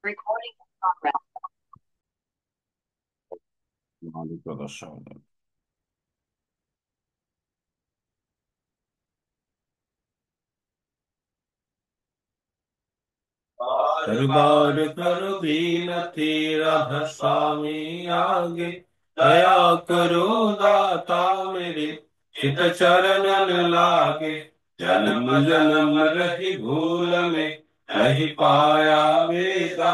Recording in progress. প্রদর্শন। दरबार करो बीनती राधा स्वामी आगे, दया करो दाता मेरे चित चरणन लागे। जन्म जन्म रही भूल में नहीं पाया वेदा,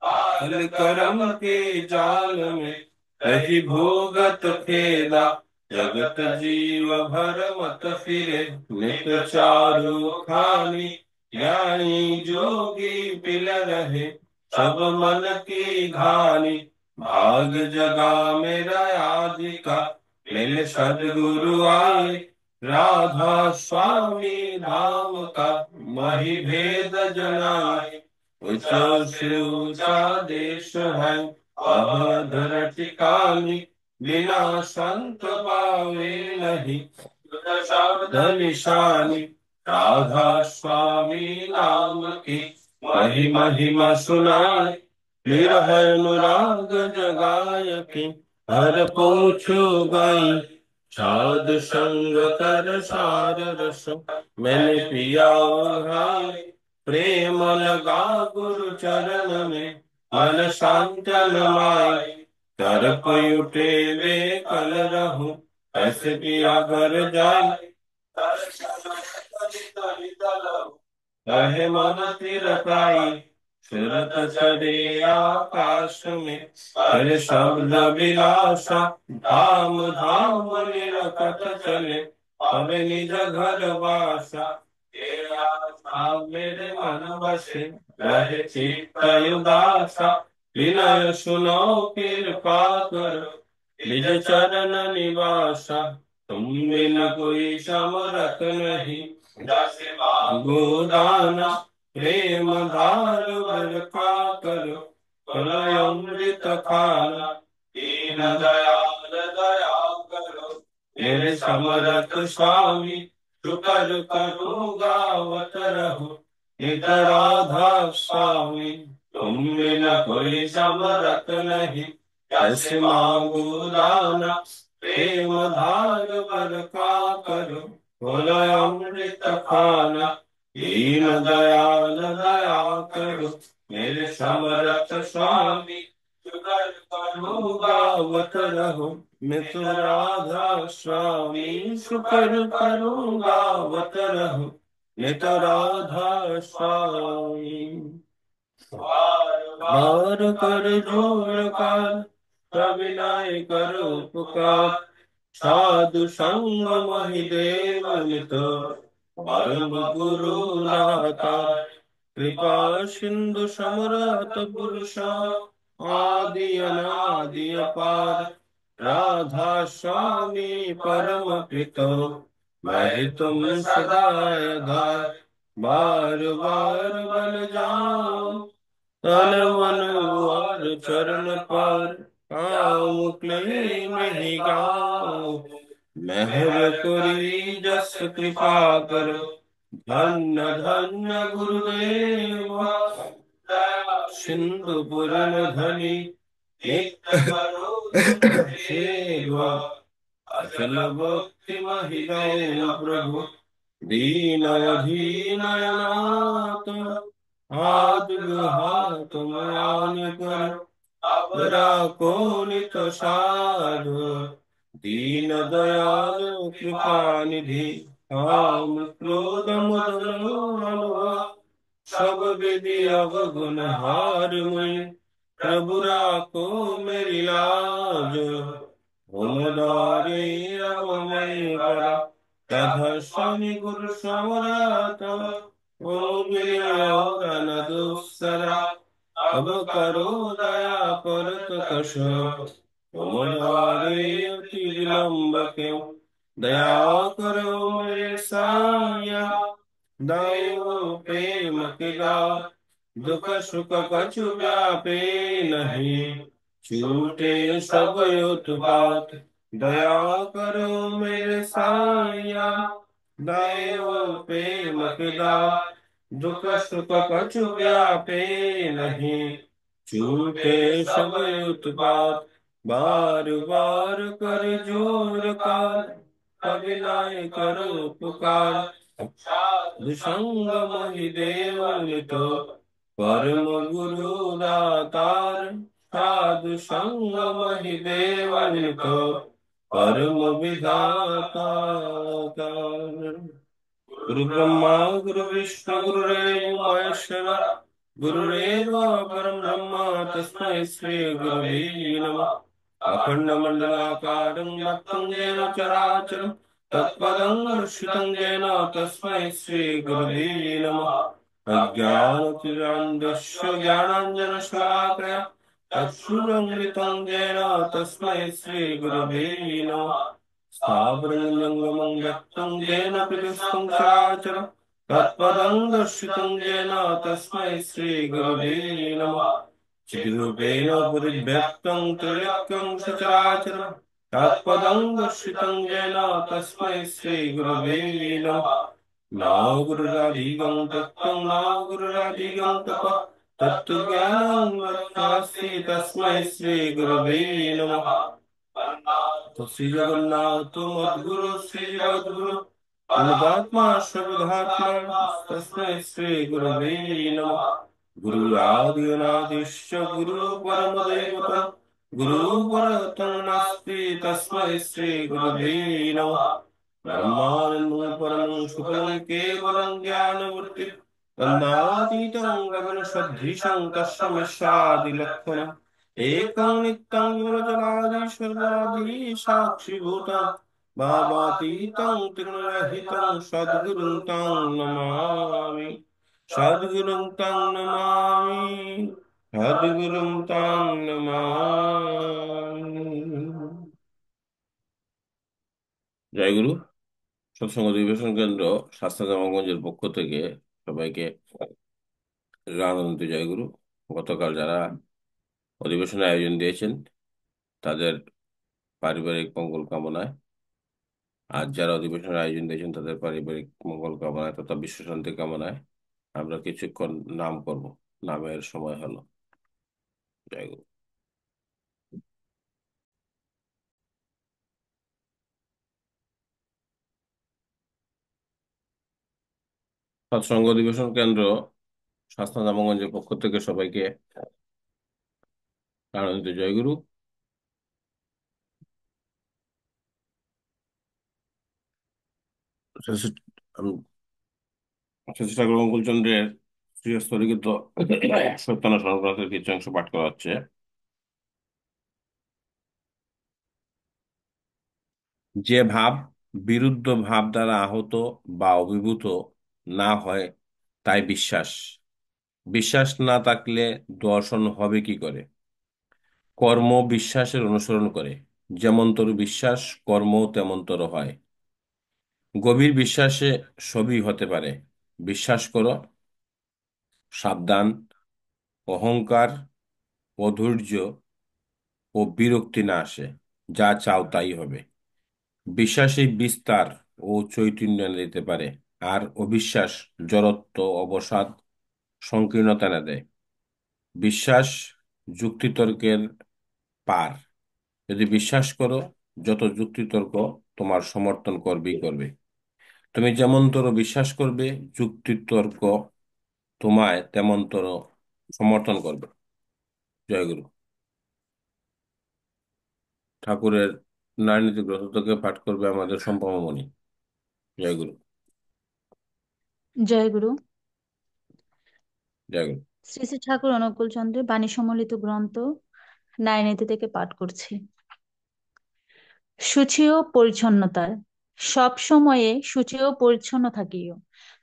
पाल करम के जाल में रही भोगत खेदा। जगत जीव भर मत फिरे नित चारु खानी, ज्ञानी जोगी पिल रहे सब मन की घानी। भाग जगा मेरा आदि का मिल सदगुरु आए, राधा स्वामी धाम का मही भेद जनाए। ऊंचा से ऊंचा देश है वह धरती काली, बिना संत पावे नहीं शब्द निशानी। राधा स्वामी नाम की वही महिमा सुनाए, निरह अनुराग जगाय के हर पूछो गाई। साध संग कर सार रस मैंने पिया भाई, प्रेम लगा गुरु चरण में मन शांत माई। तरप उठे वे कल रहूं ऐसे पिया घर जाए, रहे मन तिरकाई। सुरत चढ़े आकाश में करे शब्द विलासा, धाम धाम निरकट चले अबे निज घर वासा। तेरा नाम मेरे मन बसे रहे चित्त उदासा, विनय सुनो कृपा करो निज चरण निवासा। तुम बिन कोई समरथ नहीं गोदाना, प्रेम धार वर का करो प्रलय अमृत खाना। दीन दयाल दया करो मेरे समरथ स्वामी, शुकर करूँगा गावत रहो नित राधा स्वामी। तुम बिना कोई समरथ नहीं कैसे मांगू दाना, प्रेम धार वर का करो बोलो अमृत खाना। दीन दयाल दया करो मेरे समरथ स्वामी, शुकर करो गावत रहो मित्र राधा स्वामी। शुकर करो गावत रहो नित राधा स्वामी। बार कर जोर कर कविनाय करो पुकार, साधु संग महि देव नित परम गुरु नाथा। कृपा सिंधु समरथ पुरुष आदि अनादि अपार, राधा स्वामी परम पितो मैं तुम सदा आधार। बार बार बल जाओ तन मन और चरण पर, काम क्लेम नहीं गाओ मेहर करी जस कृपा करो। धन्य धन्य गुरुदेव सिंधु पुरन धनी, नित्य करो सेवा अचल भक्ति महिमा प्रभु। दीन अधीन अनाथ हाथ हाथ मान कर, अपरा को नित साधु। दीन दयाल कृपा निधि काम क्रोध मद लोभ, सब विधि अवगुण हार मैं प्रभु राखो मेरी लाज। होमदारी अवमय करा तथा स्वामी गुरु समरथ, ओ विनय दुस्सरा अब करो दया परत कश। तुम्हारे अति विलंब क्यों दया करो मेरे साया। दैव प्रेम किया दुख सुख कछु व्यापे नहीं, छूटे सब उत्पात दया करो मेरे साया। दैव प्रेम किया दुख सुख कछु व्यापे नहीं, छूटे सब उत्पात, बार बार कर जोर कार, अभिनय करो पुकार। साधु संग मोहि देव तो, परम गुरु दातार। साधु संग मोहि देव तो, परम विधाता। गुरु ब्रह्मा गुरु विष्णु गुरुदेव महेश्वर, गुरुरेव परम ब्रह्म तस्मै श्री गुरवे नमः। अखण्डमण्डलाकारं व्याप्तं येन चराचरं, तत्पदं दर्शितं येन तस्मै श्री गुरवे नमः। अज्ञानतिमिरान्धस्य ज्ञानाञ्जनशलाकया, चक्षुरुन्मिलितं येन तस्मै श्री गुरवे नमः। स्थावरजङ्गमं व्यक्तं येन पृथुस्तं चराचरं, तत्पदं दर्शितं येन तस्मै श्रीगुरवे नमः। चिद्रूपेण परिव्यक्तं त्रिलोक्यं सचराचरं, तत्पदं दर्शितं येन तस्मै श्रीगुरवे नमः। न गुरुराधिगं तत्त्वं न गुरुराधिगं तपः, तत्त्वज्ञानं वक्तासि तस्मै श्रीगुरवे नमः। तो श्री जगन्नाथ मद्गुरु श्री जगद्गुरु अनुदात्मा सर्वधात्मा तस्मै श्री गुरवे नमः। गुरु आदि अनादिश्च गुरु परम दैवतम्, गुरु परतं नास्ति तस्मै श्री गुरवे नमः। ब्रह्मानन्दं परमं सुखं केवलं ज्ञानमूर्तिं, तन्नातीतं गगनसदृशं तस्मै एकं नित्यं विमलजलाधि साक्षिभूतं, भावातीतं त्रिगुणरहितं सद्गुरुं तं नमामि। सद्गुरुं तं नमामि। सद्गुरुं तं नमामि। জয় গুরু। সৎসঙ্গ অধিবেশন কেন্দ্র স্বাস্থ্যজামাগঞ্জের পক্ষ থেকে সবাইকে আনন্দ জয় গুরু। গতকাল যারা অধিবেশনের আয়োজন দিয়েছেন তাদের পারিবারিক মঙ্গল কামনায়, আজ যারা অধিবেশনের আয়োজন দিয়েছেন তাদের পারিবারিক মঙ্গল কামনায় তথা বিশ্ব শান্তি কামনায় আমরা কিছুক্ষণ নাম করব। নামের সময় হলো। জয় গুরু। সৎসঙ্গ অধিবেশন কেন্দ্র স্বাস্থ্যজামাগঞ্জের পক্ষ থেকে সবাইকে আনন্দিত জয় গুরু। আমি শ্রী ঠাকুর অনুকূলচন্দ্রের শ্রীহস্তলিখিত সত্যানা সর্বগ্রন্থের কিছু অংশ পাঠ করা হচ্ছে। যে ভাব বিরুদ্ধ ভাব দ্বারা আহত বা অভিভূত না হয় তাই বিশ্বাস। বিশ্বাস না থাকলে দর্শন হবে কি করে? কর্ম বিশ্বাসের অনুসরণ করে, যেমনতর বিশ্বাস কর্ম তেমনতর হয়। গভীর বিশ্বাসে সবই হতে পারে। বিশ্বাস করো, সাবধান, অহংকার, অধৈর্য ও বিরক্তি না আসে, যা চাও তাই হবে। বিশ্বাসই বিস্তার ও চৈতন্য এনে দিতে পারে, আর অবিশ্বাস জড়ত্ব, অবসাদ, সংকীর্ণতা এনে দেয়। বিশ্বাস যুক্তিতর্কের পার। যদি বিশ্বাস করো, যত যুক্তিতর্ক তোমার সমর্থন করবেই করবে। তুমি যেমনতর বিশ্বাস করবে, যুক্তিতর্ক তোমায় তেমনতর সমর্থন করবে। জয় গুরু। ঠাকুরের নারীনীতি গ্রন্থ থেকে পাঠ করবে আমাদের সম্পমণি। জয় গুরু। জয় গুরু। জয় গুরু। শ্রী শ্রী ঠাকুর অনুকূল চন্দ্রের বাণী সম্বলিত গ্রন্থ নাইনীতি থেকে পাঠ করছি। শুচি ও পরিচ্ছন্নতার, সব সময়ে শুচি ও পরিচ্ছন্ন থাকিও।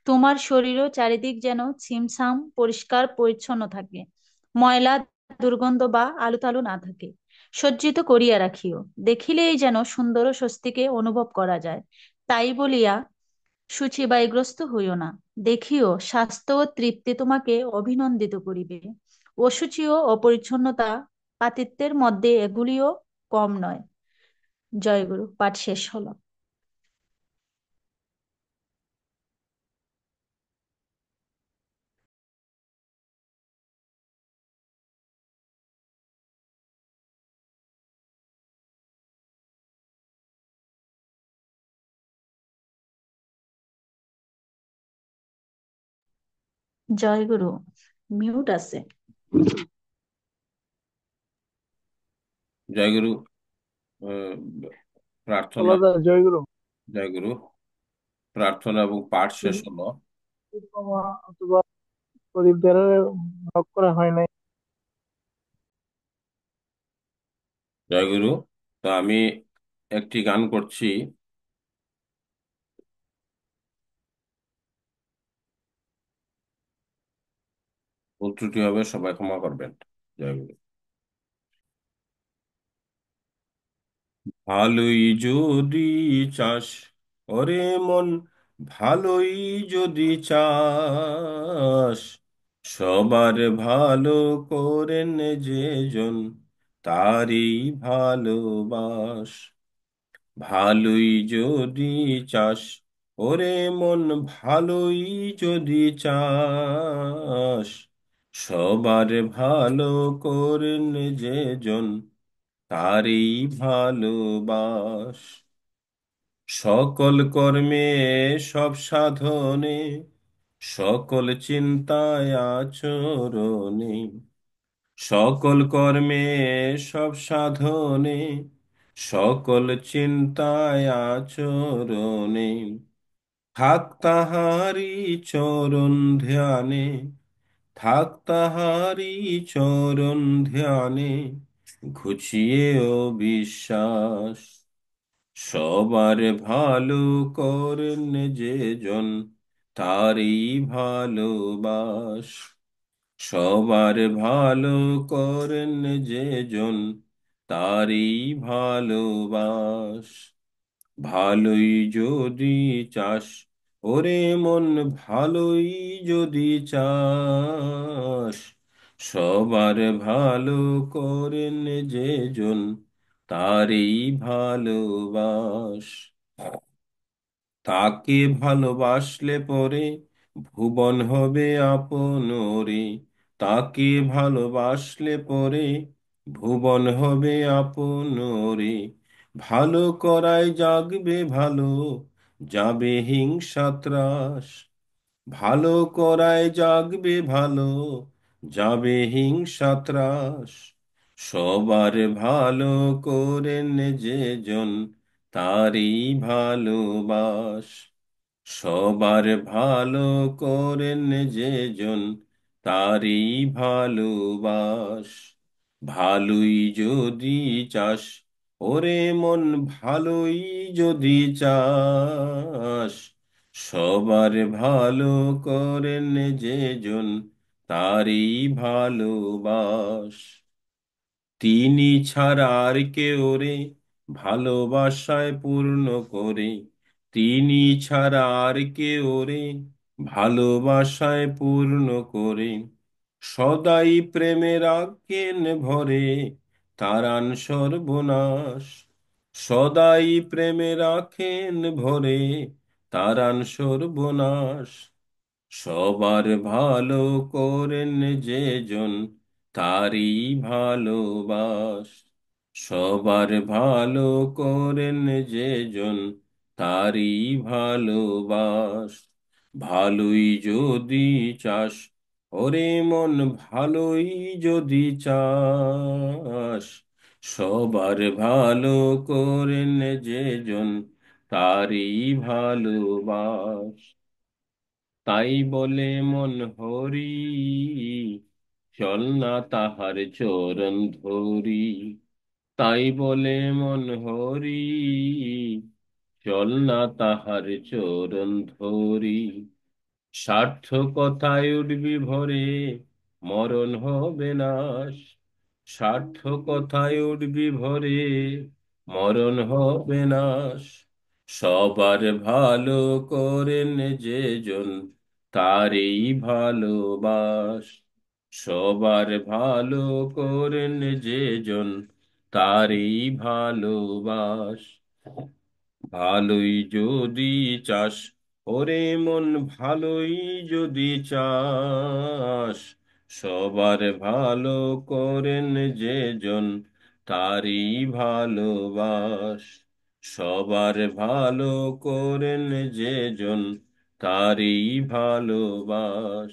তোমার শরীর ও চারিদিক যেন ছিমছাম পরিষ্কার পরিচ্ছন্ন থাকে, ময়লা দুর্গন্ধ বা আলুতালু না থাকে। সজ্জিত করিয়া রাখিও, দেখিলেই যেন সুন্দর ও স্বস্তিকে অনুভব করা যায়। তাই বলিয়া শুচিবায়গ্রস্ত হইও না। দেখিও স্বাস্থ্য ও তৃপ্তি তোমাকে অভিনন্দিত করিবে। অশুচি ও অপরিচ্ছন্নতা পাতিত্বের মধ্যে এগুলিও কম নয়। জয়গুরু। পাঠ শেষ হলো। জয়গুরু, মিউট আছে। জয়গুরু। আহ, প্রার্থনা। বলা যায় জয়গুরু। জয়গুরু। প্রার্থনা এবং পাঠ শেষ তিন- হলো। তিলকমা অথবা প্রদীপ দ্বারা নক করা হয় নাই। জয়গুরু। তো আমি একটি গান করছি। ভুল ত্রুটি হবে, সবাই ক্ষমা করবেন। জয়গুরু। ভালোই যদি চাস, ওরে মন, ভালোই যদি চাস, সবার ভালো করেন যে জন, তারই ভালোবাস। ভালোই যদি চাস, ওরে মন, ভালোই যদি চাস, সবার ভালো করেন যে জন, তারই ভালোবাস। সকল কর্মে, সব সাধনে, সকল চিন্তায় আচরণে, সকল কর্মে, সব সাধনে, সকল চিন্তায় আচরণে, থাক তাহারি চরণ ধ্যানে, থাক তাহারি চরণ ধ্যানে, ঘুচিয়েও বিশ্বাস। সবার ভালো করেন যে জন, তারই ভালোবাস। সবার ভালো করেন যে জন, তারই ভালোবাস। ভালোই যদি চাস, ওরে মন, ভালোই যদি চাস, সবার ভালো করেন যে জন, তারই ভালোবাস। তাকে ভালোবাসলে পরে ভুবন হবে আপনরে। তাকে ভালোবাসলে পরে ভুবন হবে আপনরে। ভালো করায় জাগবে ভালো, যাবে হিংসা ত্রাস। ভালো করায় জাগবে ভালো, যাবে হিংসা ত্রাস। সবার ভালো করেন যে জন, তারই ভালোবাস। সবার ভালো করেন যে জন, তারই ভালোবাস। ভালোই যদি চাস, ওরে মন, ভালোই যদি চাস, সবার ভালো করেন যে জন, তারই ভালোবাস। তিনি ছাড়া আর কেউ রে ভালোবাসায় পূর্ণ করে। তিনি ছাড়া আর কেউ রে ভালোবাসায় পূর্ণ করে। সদাই প্রেমে রাখেন ভরে, তারান সর্বনাশ। সদাই প্রেমে রাখেন ভরে, তারান সর্বনাশ। সবার ভালো করেন যে জন, তারই ভালোবাস। সবার ভালো করেন যে জন, তারই ভালোবাস। ভালোই যদি চাস, ওরে মন, ভালোই যদি চাস, সবার ভালো করেন যে জন, তারই ভালোবাস। তাই বলে মন হরি, চল না তাহার চরণ ধরি। তাই বলে মন হরি, চল না তাহার চরণ ধরি। সার্থকতায় উঠবি ভরে, মরণ হবে নাশ। সার্থকতায় উঠবি ভরে, মরণ হবে নাশ। সবার ভালো করেন যে জন, তারই ভালোবাস। সবার ভালো করেন যে জন, তারই ভালোবাস। ভালোই যদি চাস, ওরে মন, ভালোই যদি চাস, সবার ভালো করেন যে জন, তারই ভালোবাস। সবার ভালো করেন যে জন, তারই ভালোবাস।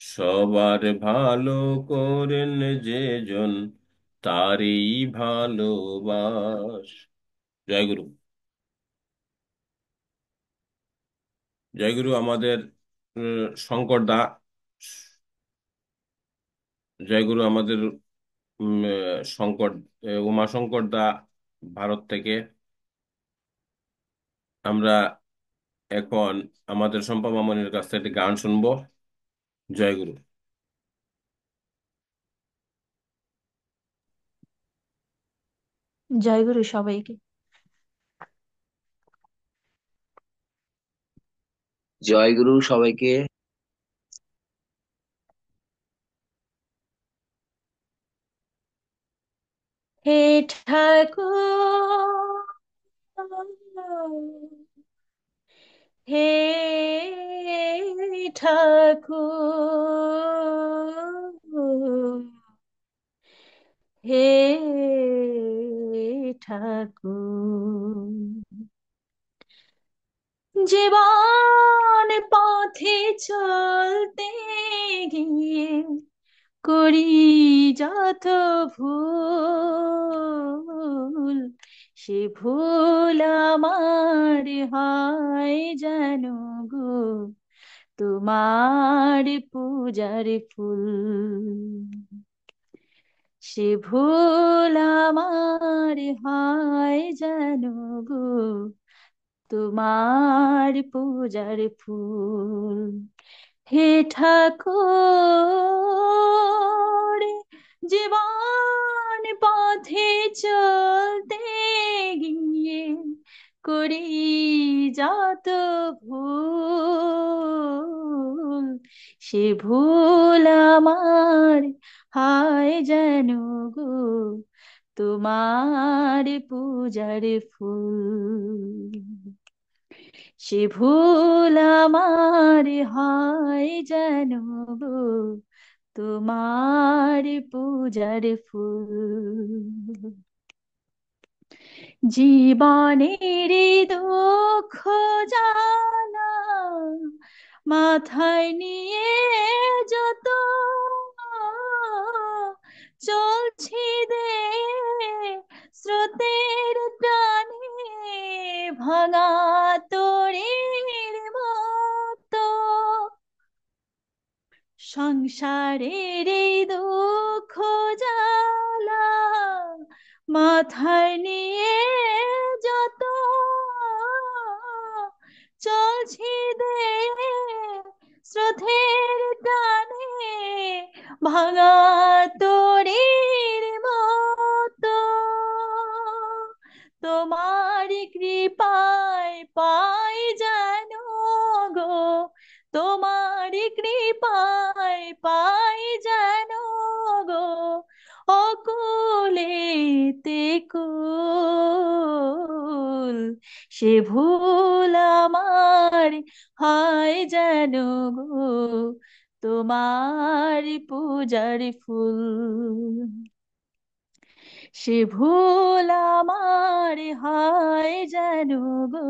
সবার ভালো করেন যে জন, তারই ভালোবাস। জয় গুরু। জয় গুরু। আমাদের শঙ্কর দা, জয় গুরু। আমাদের শঙ্কর, উমাশঙ্কর দা ভারত থেকে। আমরা এখন আমাদের শম্পা মামনির কাছ থেকে একটি গান শুনবো। জয় গুরু। জয় গুরু সবাইকে। জয় গুরু সবাইকে। হে ঠাকুর, হে ঠাকুর, হে ঠাকুর, জীবন পথে চলতে গিয়ে করি যত ভুল, সে ভুল আমার হয় যেন গো তোমার পূজার ফুল, সে ভুল আমার হয় যেন গো তোমার পূজার ফুল। হে ঠাকুর, জীবন পথে চলতে গিয়ে করি যত ভুল, সে ভুল আমার হয় যেন গো তোমার পূজার ফুল, সে ভুল আমার হয় যেন গো তোমার পূজার ফুল। জীবনের দুঃখ জ্বালা মাথায় নিয়ে যত চলছি দে স্রোতের টানে ভাঙা তরির মতো, সংসারের এই দুঃখ জ্বালা মাথায় নিয়ে যত চলছি দে স্রোতের টানে ভাঙা তরির মতো, তোমার কৃপায় পাই যেন গো, তোমার কৃপায় পাই যেন গো অকুলেতে কুল, সে ভুল আমার হয় যেন গো তোমার পূজার ফুল, সে ভুল আমার হয় যেন গো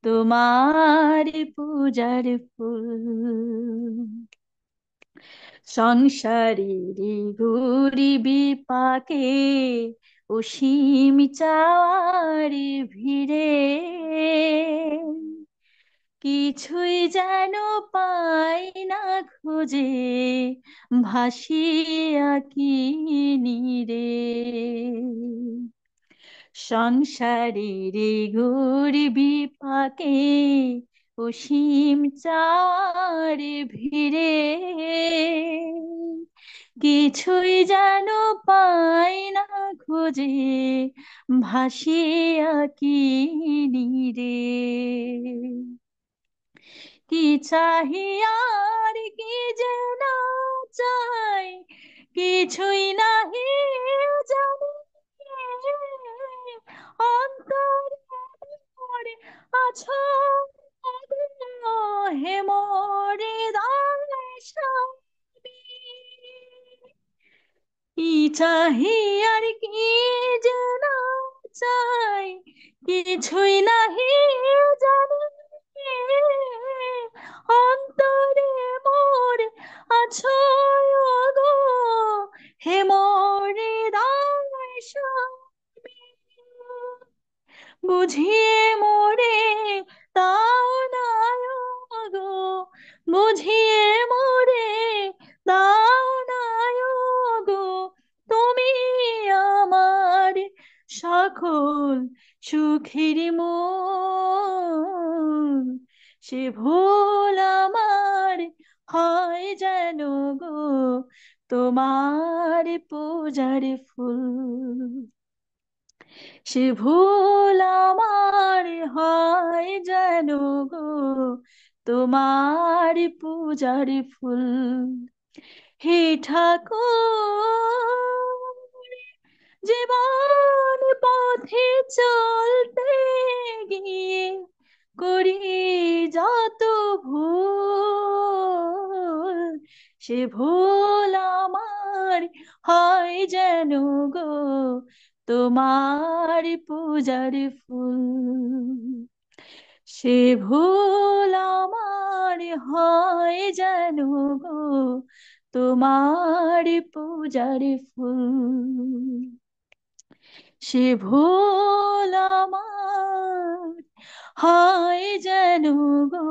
তোমার পূজার ফুল। সংসারের ঘুরি বিপাকে অসীম চাওয়ার ভিড়ে কিছুই যেন পাই না খুঁজে, ভাসিয়া কি নীরে, সংসারের ঘুরি বিপাকে অসীম চাওয়ার ভিড়ে কিছুই যেন পাই না খুঁজে, ভাসিয়া কি নীরে, কি চাহিয়ার কি যে না চাই কিছুই নাহি জানি, অন্তরে আছো হে মোর হৃদয় স্বামী, কি চাহি আর কি যে না চাই কিছুই নাহি জানি, অন্তরে মোর আছো গো হে মোর হৃদয় স্বামী, বুঝিয়ে মোরে তাও না গো, বুঝিয়ে মোরে তাও না গো, তুমি আমার সকল সুখের মূল, সে ভুল আমার হয় যেন গো তোমার পূজার ফুল, সে ভুল আমার হয় যেন গো তোমার পূজার ফুল। হে ঠাকুর, জীবন পথে চলতে গিয়ে করি যত ভুল, সে ভুল আমার হয় যেন গো তোমার পূজার ফুল, সে ভুল আমার হয় যেন গো তোমার পূজার ফুল, সে ভুল আমার হয় যেন গো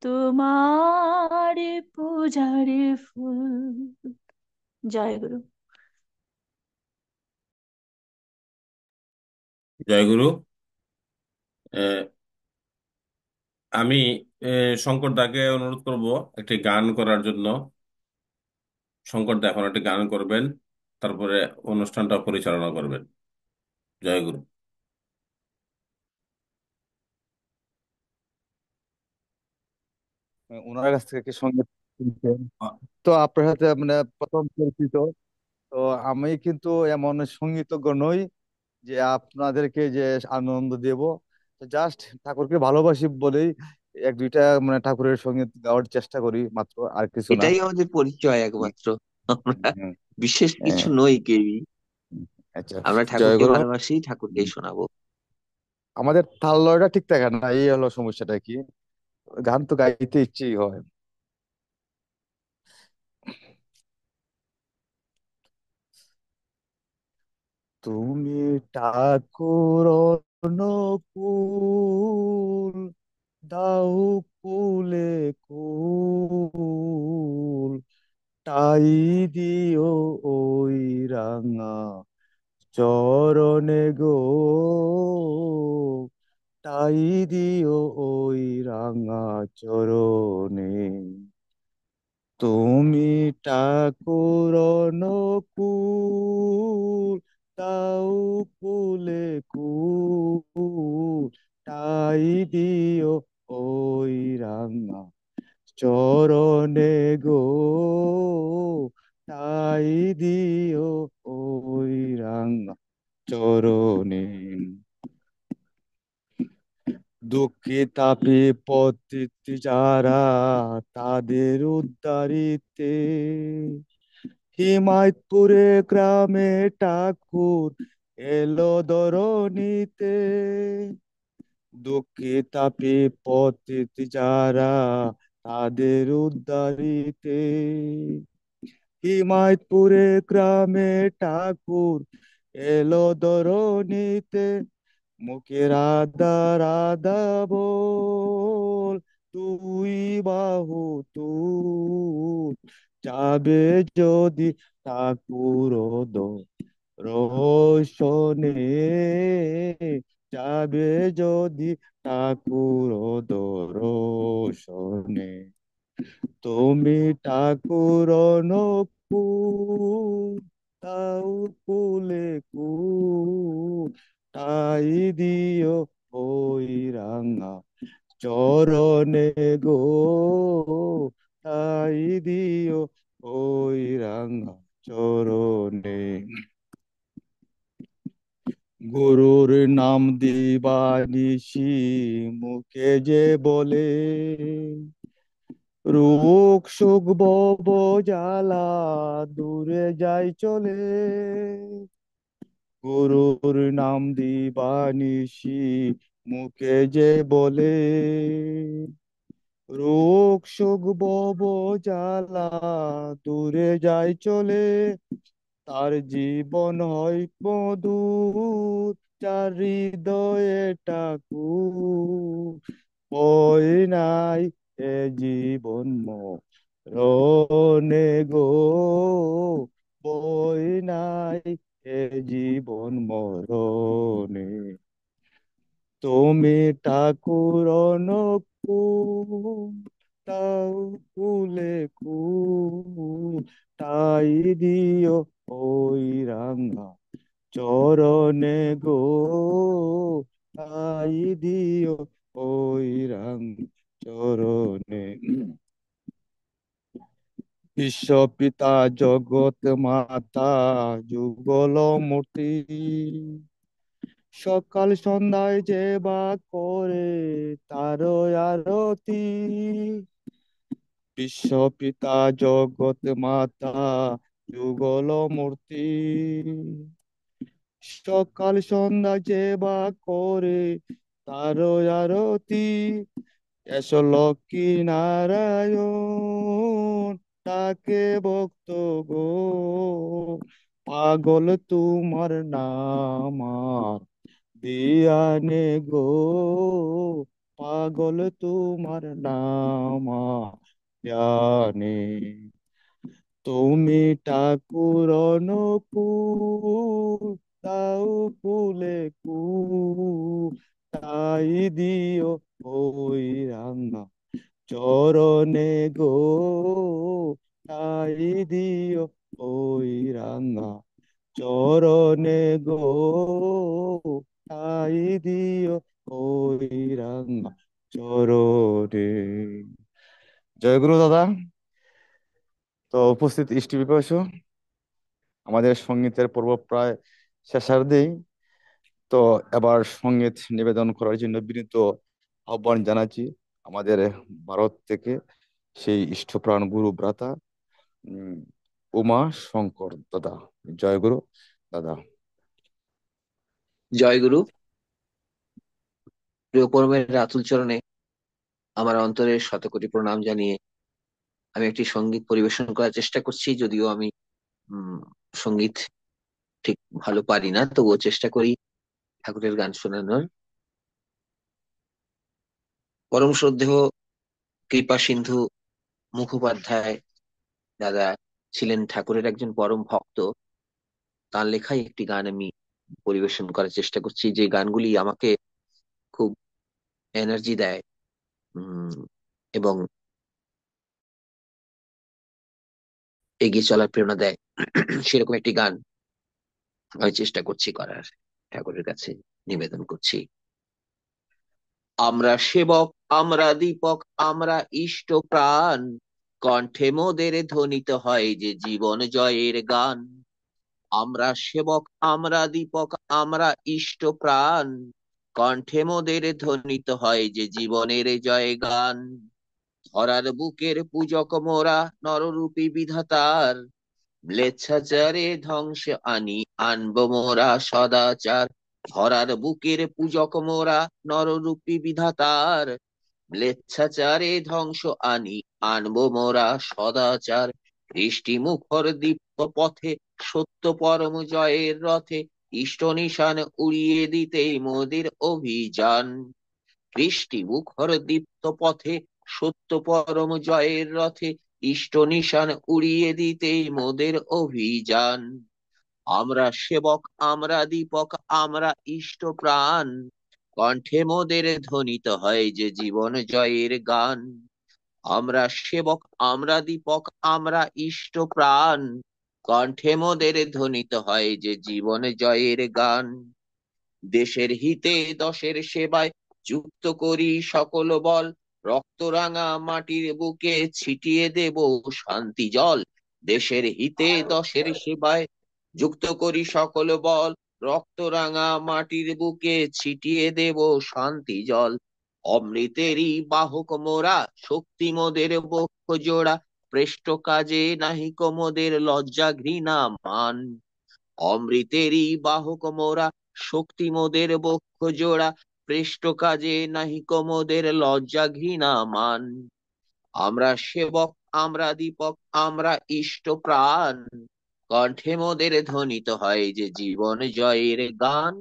তোমার পূজার ফুল। জয় গুরু। জয় গুরু। আহ, আমি শঙ্কর দাকে অনুরোধ করব একটি গান করার জন্য। শঙ্কর দা এখন একটি গান করবেন, তারপরে অনুষ্ঠানটা পরিচালনা করবেন। জয় গুরু। ওনার কাছ থেকে কি সঙ্গীত শুনছেন? তো আপনার সাথে মানে প্রথম পরিচিত। তো আমি কিন্তু এমন সঙ্গীতজ্ঞ নই যে আপনাদেরকে যে আনন্দ দেব। জাস্ট ঠাকুরকে ভালোবাসি বলেই এক দুইটা মানে ঠাকুরের সঙ্গীত গাওয়ার চেষ্টা করি মাত্র, আর কিছু না। এটাই আমাদের পরিচয় একমাত্র। আমরা হুম, বিশেষ কিছু হ্যাঁ, নই কেউই। আচ্ছা। আমরা জয় ঠাকুরকে গুরু। ভালোবাসি, ঠাকুরকেই শোনাবো। আমাদের তাল লয়টা ঠিক থাকে না, এই হলো সমস্যাটা। কি গান তো গাইতে ইচ্ছেই হয়। তুমি ঠাকুর অনুকূল, দাও কুলে কুল, তাই দিও ওই রাঙা চরণে গো, তাই দিও ওই রাঙা চরণে। তুমি ঠাকুর অনুকূল, তাও কুলে কুল, তাই দিও ওই রাঙা চরণে গো, তাই দিও ওই রাঙা চরণে। দুঃখে তাপে পতিত যারা, তাদের উদ্ধারিতে হিমায়তপুরে গ্রামে ঠাকুর এলো ধরণীতে। দুঃখে তাপে পতিত যারা, তাদের উদ্ধারিতে হিমায়তপুরে গ্রামে ঠাকুর এলো ধরণীতে। মুখে রাধা রাধা বল, তুই বাহু তুল, যাবে যদি ঠাকুর রোশনে, যাবে যদি ঠাকুর দর্শনে। তুমি ঠাকুর অনুকূল, তাও কুলে কুল, তাই দিও ওই রাঙা চরণে গো, তাই দিও ওই রাঙা চরণে। গুরুর নাম দিবানিশি মুখে যে বলে, রোগ শোক ভব জ্বালা দূরে যাই চলে। গুরুর নাম দিবানিশি মুখে যে বলে, রোগ শোক ভব জ্বালা দূরে যায় চলে, তার জীবন হয় মধুর, যার হৃদয়ে ঠাকুর। ভয় নাই এ জীবন মরণে গো, ভয় নাই এ জীবন মরণে। তুমি ঠাকুর অনুকূল, তাও কুলে কুল, তাই দিও ওই রাঙা চরণে গো, তাই দিও ওই রাঙা চরণে। বিশ্ব পিতা জগৎ মাতা যুগল মূর্তি, সকাল সন্ধ্যায় যে বা করে তার আরতি। বিশ্ব পিতা জগৎ মাতা যুগল মূর্তি, সকাল সন্ধ্যা যে বা করে তার আরতি। এসো লক্ষ্মী নারায়ণ, তাকে ভক্ত গো, পাগল তোমার নাম আর দিয়ানে গো, পাগল তোমার নাম আর জানে। তুমি ঠাকুর অনুকূল, তাও কুলে কুল, তাই দিও ওই রাঙা চরণে গো, তাই দিও ওই রাঙা চরণে গো, তাই দিও ওই রাঙা চরণে। জয় গুরু দাদা। তো উপস্থিত ইষ্ট বিপাসু, আমাদের সঙ্গীতের পর্ব প্রায় শেষার্ধেই। তো এবার সঙ্গীত নিবেদন করার জন্য বিনীত আহ্বান জানাচ্ছি আমাদের ভারত থেকে সেই ইষ্টপ্রাণ গুরু ভ্রাতা উম, উমা শঙ্কর দাদা। জয় গুরু দাদা। জয় গুরু। প্রিয় পরমের রাতুল চরণে আমার অন্তরের শতকোটি প্রণাম জানিয়ে আমি একটি সঙ্গীত পরিবেশন করার চেষ্টা করছি, যদিও আমি উম সঙ্গীত ঠিক ভালো পারি না, তবুও চেষ্টা করি ঠাকুরের গান শোনানোর। পরম শ্রদ্ধেয় কৃপা সিন্ধু মুখোপাধ্যায় দাদা ছিলেন ঠাকুরের একজন পরম ভক্ত। তার লেখাই একটি গান আমি পরিবেশন করার চেষ্টা করছি, যে গানগুলি আমাকে খুব এনার্জি দেয় উম এবং এগিয়ে চলার প্রেরণা দেয়। সেরকম একটি গান আমি চেষ্টা করছি করার, ঠাকুরের কাছে নিবেদন করছি। আমরা সেবক, আমরা দীপক, আমরা ইষ্ট প্রাণ, কণ্ঠে মোদের ধ্বনিত হয় যে জীবন জয়ের গান। আমরা সেবক, আমরা দীপক, আমরা ইষ্ট প্রাণ, কণ্ঠে মোদের ধ্বনিত হয় যে জীবনের জয় গান। ধরার বুকের পূজক মোরা, নররূপী বিধাতার, ম্লেচ্ছাচারে ধ্বংস আনব মোরা সদাচার। ধরার বুকের পূজক মোরা, নররূপী বিধাতার, ম্লেচ্ছাচারে ধ্বংস আনব মোরা সদাচার। দৃষ্টি মুখর দীপ্ত পথে, সত্য পরম জয়ের রথে, ইষ্ট নিশান উড়িয়ে দিতে মোদের অভিযান। দৃষ্টি মুখর দীপ্ত পথে, সত্য পরম জয়ের রথে, ইষ্ট নিশান উড়িয়ে দিতে মোদের অভিযান। আমরা সেবক, আমরা দীপক, আমরা ইষ্ট প্রাণ, কণ্ঠে মোদের ধ্বনিত হয় যে জীবন জয়ের গান। আমরা সেবক, আমরা দীপক, আমরা ইষ্ট প্রাণ, কণ্ঠে মোদের ধ্বনিত হয় যে জীবন জয়ের গান। দেশের হিতে দশের সেবায় যুক্ত করি সকল বল, রক্তরাঙা মাটির বুকে ছিটিয়ে দেব শান্তি জল। দেশের হিতে দশের সেবায় যুক্ত করি সকল বল, রক্তরাঙা মাটির বুকে ছিটিয়ে দেব শান্তি জল। অমৃতেরই বাহক মোরা, শক্তি মোদের বক্ষ জোড়া, প্রেষ্ট কাজে নাহিক মোদের লজ্জা ঘৃণা মান। অমৃতেরই বাহক মোরা, শক্তি মোদের বক্ষ জোড়া, প্রেষ্ট কাজে নাহিক মোদের লজ্জা ঘৃণা মান। আমরা সেবক, আমরা দীপক, আমরা ইষ্ট প্রাণ, কণ্ঠে মোদের ধ্বনিত হয় যে জীবন জয়ের গান।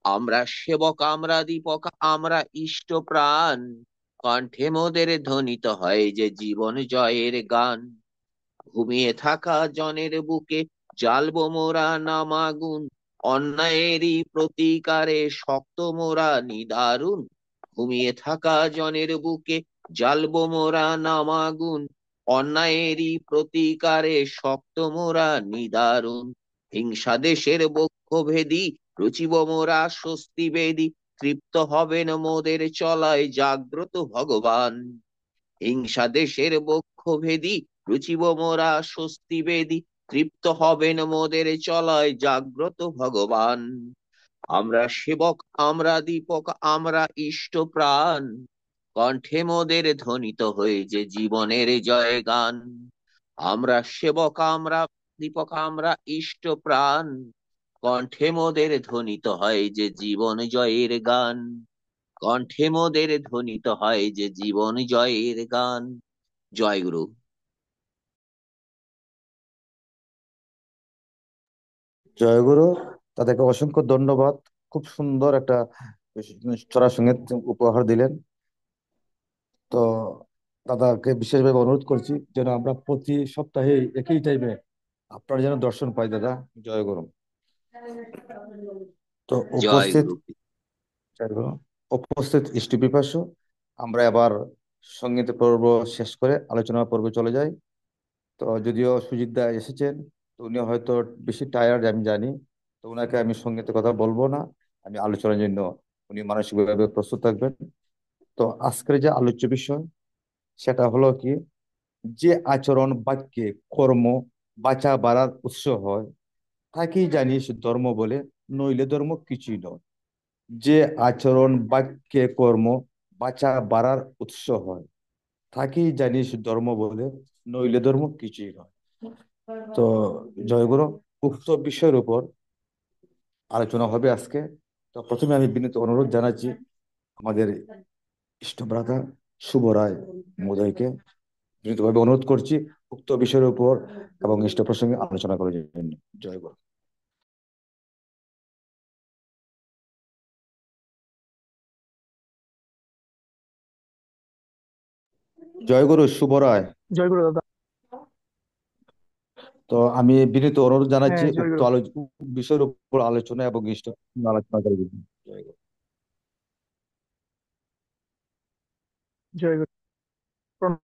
আমরা সেবক, আমরা দীপক, আমরা ইষ্ট প্রাণ, কণ্ঠে মোদের ধ্বনিত হয় যে জীবন জয়ের গান। ঘুমিয়ে থাকা জনের বুকে জ্বালবো মোরা নামাগুন, অন্যায়েরই প্রতিকারে শক্ত মোরা নিদারুণ। ঘুমিয়ে থাকা জনের বুকে জ্বালবো মোরা নামাগুন, অন্যায়েরই প্রতিকারে শক্ত মোরা নিদারুণ। হিংসা দেশের বক্ষ ভেদি রুচিব মোরা স্বস্তি বেদি, তৃপ্ত হবেন মোদের চলায় জাগ্রত ভগবান। হিংসা দেশের বক্ষ ভেদি রুচিব মোরা স্বস্তি বেদি, তৃপ্ত হবেন মোদের চলায় জাগ্রত ভগবান। আমরা সেবক, আমরা দীপক, আমরা ইষ্ট প্রাণ, কণ্ঠে মোদের ধ্বনিত হয়ে যে জীবনের জয় গান। আমরা সেবক, আমরা দীপক, আমরা ইষ্ট প্রাণ, কণ্ঠে মোদের ধ্বনিত হয় যে জীবন জয়ের গান। কণ্ঠে মোদের ধ্বনিত হয় যে জীবন জয়ের গান। জয় গুরু। জয়গুরু, তাদেরকে অসংখ্য ধন্যবাদ। খুব সুন্দর একটা ছড়া সঙ্গীত উপহার দিলেন। তো দাদাকে বিশেষভাবে অনুরোধ করছি যেন আমরা প্রতি সপ্তাহে একই টাইমে আপনারা যেন দর্শন পাই দাদা। জয়গুরু। তো জয় উপস্থিত গুরু। জয়গুরু, উপস্থিত ইষ্ট পিপাসু, আমরা এবার সঙ্গীত পর্ব শেষ করে আলোচনা পর্বে চলে যাই। তো যদিও সুজিত দা এসেছেন, তো উনি হয়তো বেশি টায়ার্ড আমি জানি, তো ওনাকে আমি সঙ্গীতের কথা বলবো না, আমি আলোচনার জন্য উনি মানসিকভাবে প্রস্তুত থাকবেন। তো আজকের যে আলোচ্য বিষয় সেটা হলো কি, যে আচরণ বাক্যে কর্ম বাঁচা বাড়ার উৎস হয় তাকেই জানিস ধর্ম বলে, নইলে ধর্ম কিছুই নয়। যে আচরণ বাক্যে কর্ম বাঁচা বাড়ার উৎস হয় তাকেই জানিস ধর্ম বলে, নইলে ধর্ম কিছুই নয়। তো জয়গুরু, উক্ত বিষয়ের উপর আলোচনা হবে আজকে। তো প্রথমে আমি বিনীত অনুরোধ জানাচ্ছি আমাদের ইষ্ট ভ্রাতা শুভ রায় মহোদয়কে, বিনীতভাবে অনুরোধ করছি উক্ত বিষয়ের উপর এবং ইষ্ট প্রসঙ্গে আলোচনা করার জন্য। জয়গুরু। জয়গুরু, শুভ রায়। জয় গুরু দাদা। তো আমি বিনীত অনুরোধ জানাচ্ছি হ্যাঁ, জয় উক্ত গুরু। বিষয়ের উপর আলোচনা এবং ইষ্ট আলোচনা করার জন্য। জয়গুরু। জয় গুরু। প্রণাম।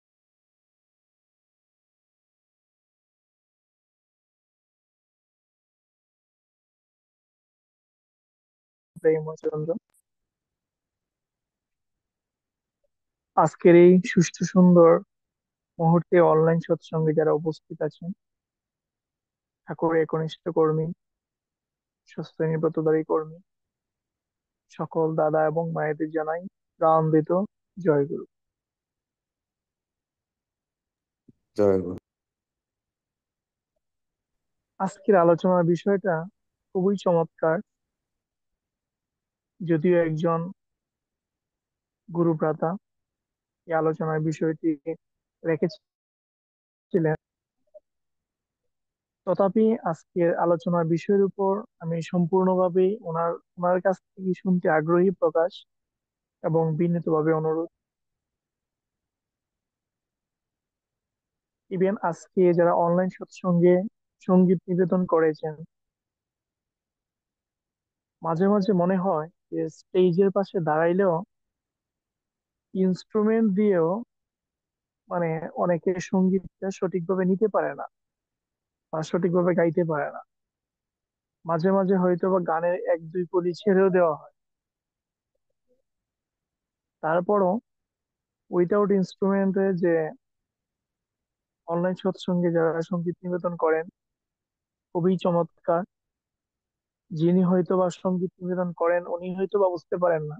আজকের এই সুষ্ঠু সুন্দর মুহূর্তে অনলাইন সৎসঙ্গে যারা উপস্থিত আছেন, ঠাকুরের একনিষ্ঠ কর্মী, স্বস্তিনী ব্রতধারী কর্মী, সকল দাদা এবং মায়েদের জানাই প্রাণান্বিত জয়গুরু। জয়গুরু। আজকের আলোচনার বিষয়টা খুবই চমৎকার। যদিও একজন গুরুভ্রাতা এই আলোচনার বিষয়টি রেখেছিলেন, তথাপি আজকের আলোচনার বিষয়ের উপর আমি সম্পূর্ণভাবে ওনার ওনার কাছ থেকে শুনতে আগ্রহী প্রকাশ এবং বিনীতভাবে অনুরোধ। ইভেন আজকে যারা অনলাইন সৎসঙ্গে সঙ্গীত নিবেদন করেছেন, মাঝে মাঝে মনে হয় যে স্টেজের পাশে দাঁড়াইলেও ইনস্ট্রুমেন্ট দিয়েও মানে অনেকে সঙ্গীতটা সঠিকভাবে নিতে পারে না বা সঠিকভাবে গাইতে পারে না। মাঝে মাঝে হয়তো বা গানের এক দুই কলি ছেড়েও দেওয়া হয়। তারপরও উইথাউট ইনস্ট্রুমেন্টে যে অনলাইন সৎসঙ্গে যারা সঙ্গীত নিবেদন করেন, খুবই চমৎকার। যিনি হয়তো বা সঙ্গীত নিবেদন করেন উনি হয়তো বা বুঝতে পারেন না,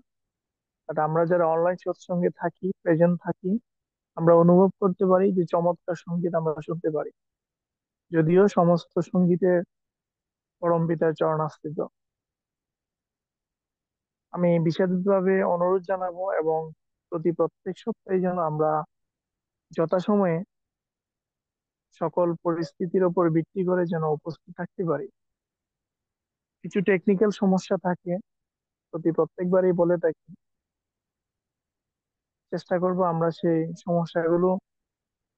বাট আমরা যারা অনলাইন সৎসঙ্গে থাকি, প্রেজেন্ট থাকি, আমরা অনুভব করতে পারি যে চমৎকার সঙ্গীত আমরা শুনতে পারি। যদিও সমস্ত সঙ্গীতের পরম পিতার চরণাশ্রিত। আমি বিশেষভাবে অনুরোধ জানাবো এবং প্রতি প্রত্যেক সপ্তাহে যেন আমরা যথাসময়ে সকল পরিস্থিতির ওপর ভিত্তি করে যেন উপস্থিত থাকতে পারি। কিছু টেকনিক্যাল সমস্যা থাকে, প্রত্যেকবারই বলে থাকি, চেষ্টা করব আমরা সেই সমস্যাগুলো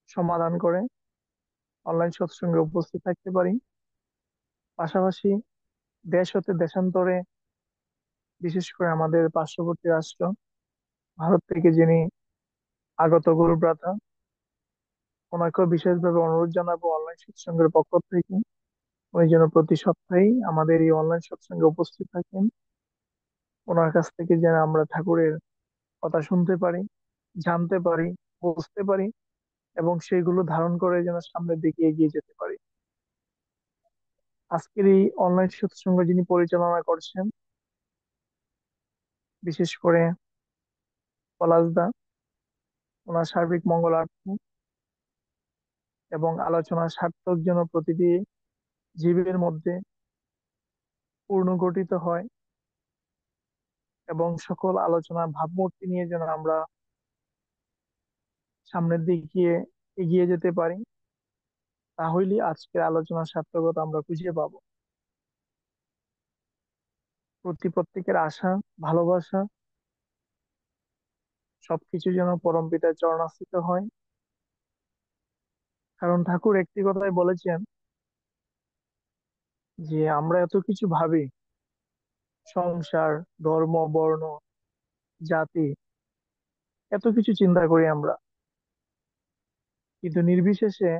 সমাধান করে অনলাইন সৎসঙ্গে উপস্থিত থাকতে পারি। পাশাপাশি দেশ হতে দেশান্তরে, বিশেষ করে আমাদের পার্শ্ববর্তী রাষ্ট্র ভারত থেকে যিনি আগত গুরু ভ্রাতা, ওনাকেও বিশেষভাবে অনুরোধ জানাবো অনলাইন সৎসঙ্গের পক্ষ থেকে উনি যেন প্রতি সপ্তাহেই আমাদের এই অনলাইন সৎসঙ্গে উপস্থিত থাকেন। ওনার কাছ থেকে যেন আমরা ঠাকুরের কথা শুনতে পারি, জানতে পারি, বুঝতে পারি এবং সেইগুলো ধারণ করে যেন সামনের দিকে এগিয়ে যেতে পারি। আজকের এই অনলাইন সৎসঙ্গ যিনি পরিচালনা করছেন, বিশেষ করে পলাশদা, ওনার সার্বিক মঙ্গলার্থে এবং আলোচনার সার্থক যেন প্রতিটি জীবের মধ্যে পূর্ণ গঠিত হয় এবং সকল আলোচনা ভাবমূর্তি নিয়ে যেন আমরা সামনের দিকে এগিয়ে যেতে পারি, তাহলেই আজকের আলোচনার সার্থকতা আমরা খুঁজে পাবো। প্রত্যেকের আশা, ভালোবাসা সবকিছু যেন পরম পিতার চরণাশ্রিত হয়। কারণ ঠাকুর একটি কথাই বলেছেন যে আমরা এত কিছু ভাবি, সংসার, ধর্ম, বর্ণ, জাতি, এত কিছু চিন্তা করি আমরা, কিন্তু নির্বিশেষে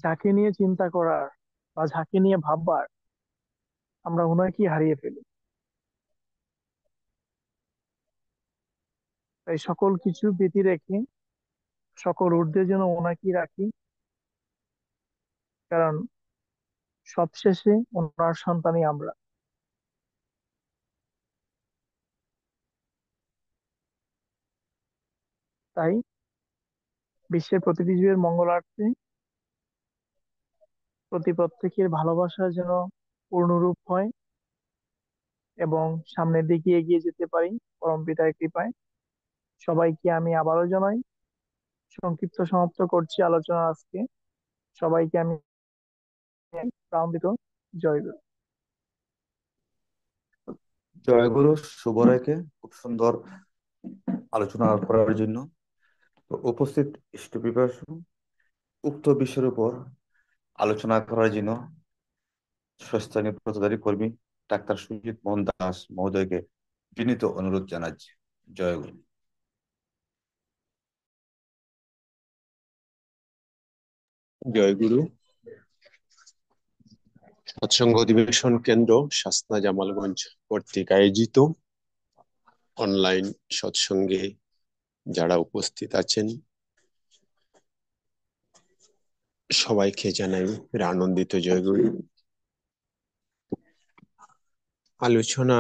যাকে নিয়ে চিন্তা করার বা যাকে নিয়ে ভাববার, আমরা ওনাকেই হারিয়ে ফেলি। তাই সকল কিছু ব্যতি রেখে সকল ঊর্ধ্বে যেন ওনাকেই রাখি, কারণ সবশেষে ওনার সন্তানই আমরা। তাই বিশ্বের প্রতিটি জীবের মঙ্গলার্থে প্রত্যেকের ভালোবাসা যেন পূর্ণরূপ হয় এবং সামনের দিকে এগিয়ে যেতে পারি পরম পিতার কৃপায়। সবাইকে আমি আবারও জানাই, সংক্ষিপ্ত সমাপ্ত করছি আলোচনা আজকে। সবাইকে আমি প্রাণ জয় গুরু। জয়গুরু শুভরায়কে খুব সুন্দর আলোচনা করার জন্য। তো উপস্থিত ইষ্টবিবাসী, উক্ত বিষয়ের উপর আলোচনা করার জন্য স্বাস্থ্য পথচারী কর্মী ডাক্তার সুজিত মোহন দাস মহোদয়কে বিনীত অনুরোধ জানাচ্ছি। জয়গুরু। জয়গুরু। সৎসঙ্গ অধিবেশন কেন্দ্র শাসনা জামালগঞ্জ কর্তৃক আয়োজিত অনলাইন সৎসঙ্গে যারা উপস্থিত আছেন সবাইকে জানাই আনন্দিত জয়গুরু। আলোচনা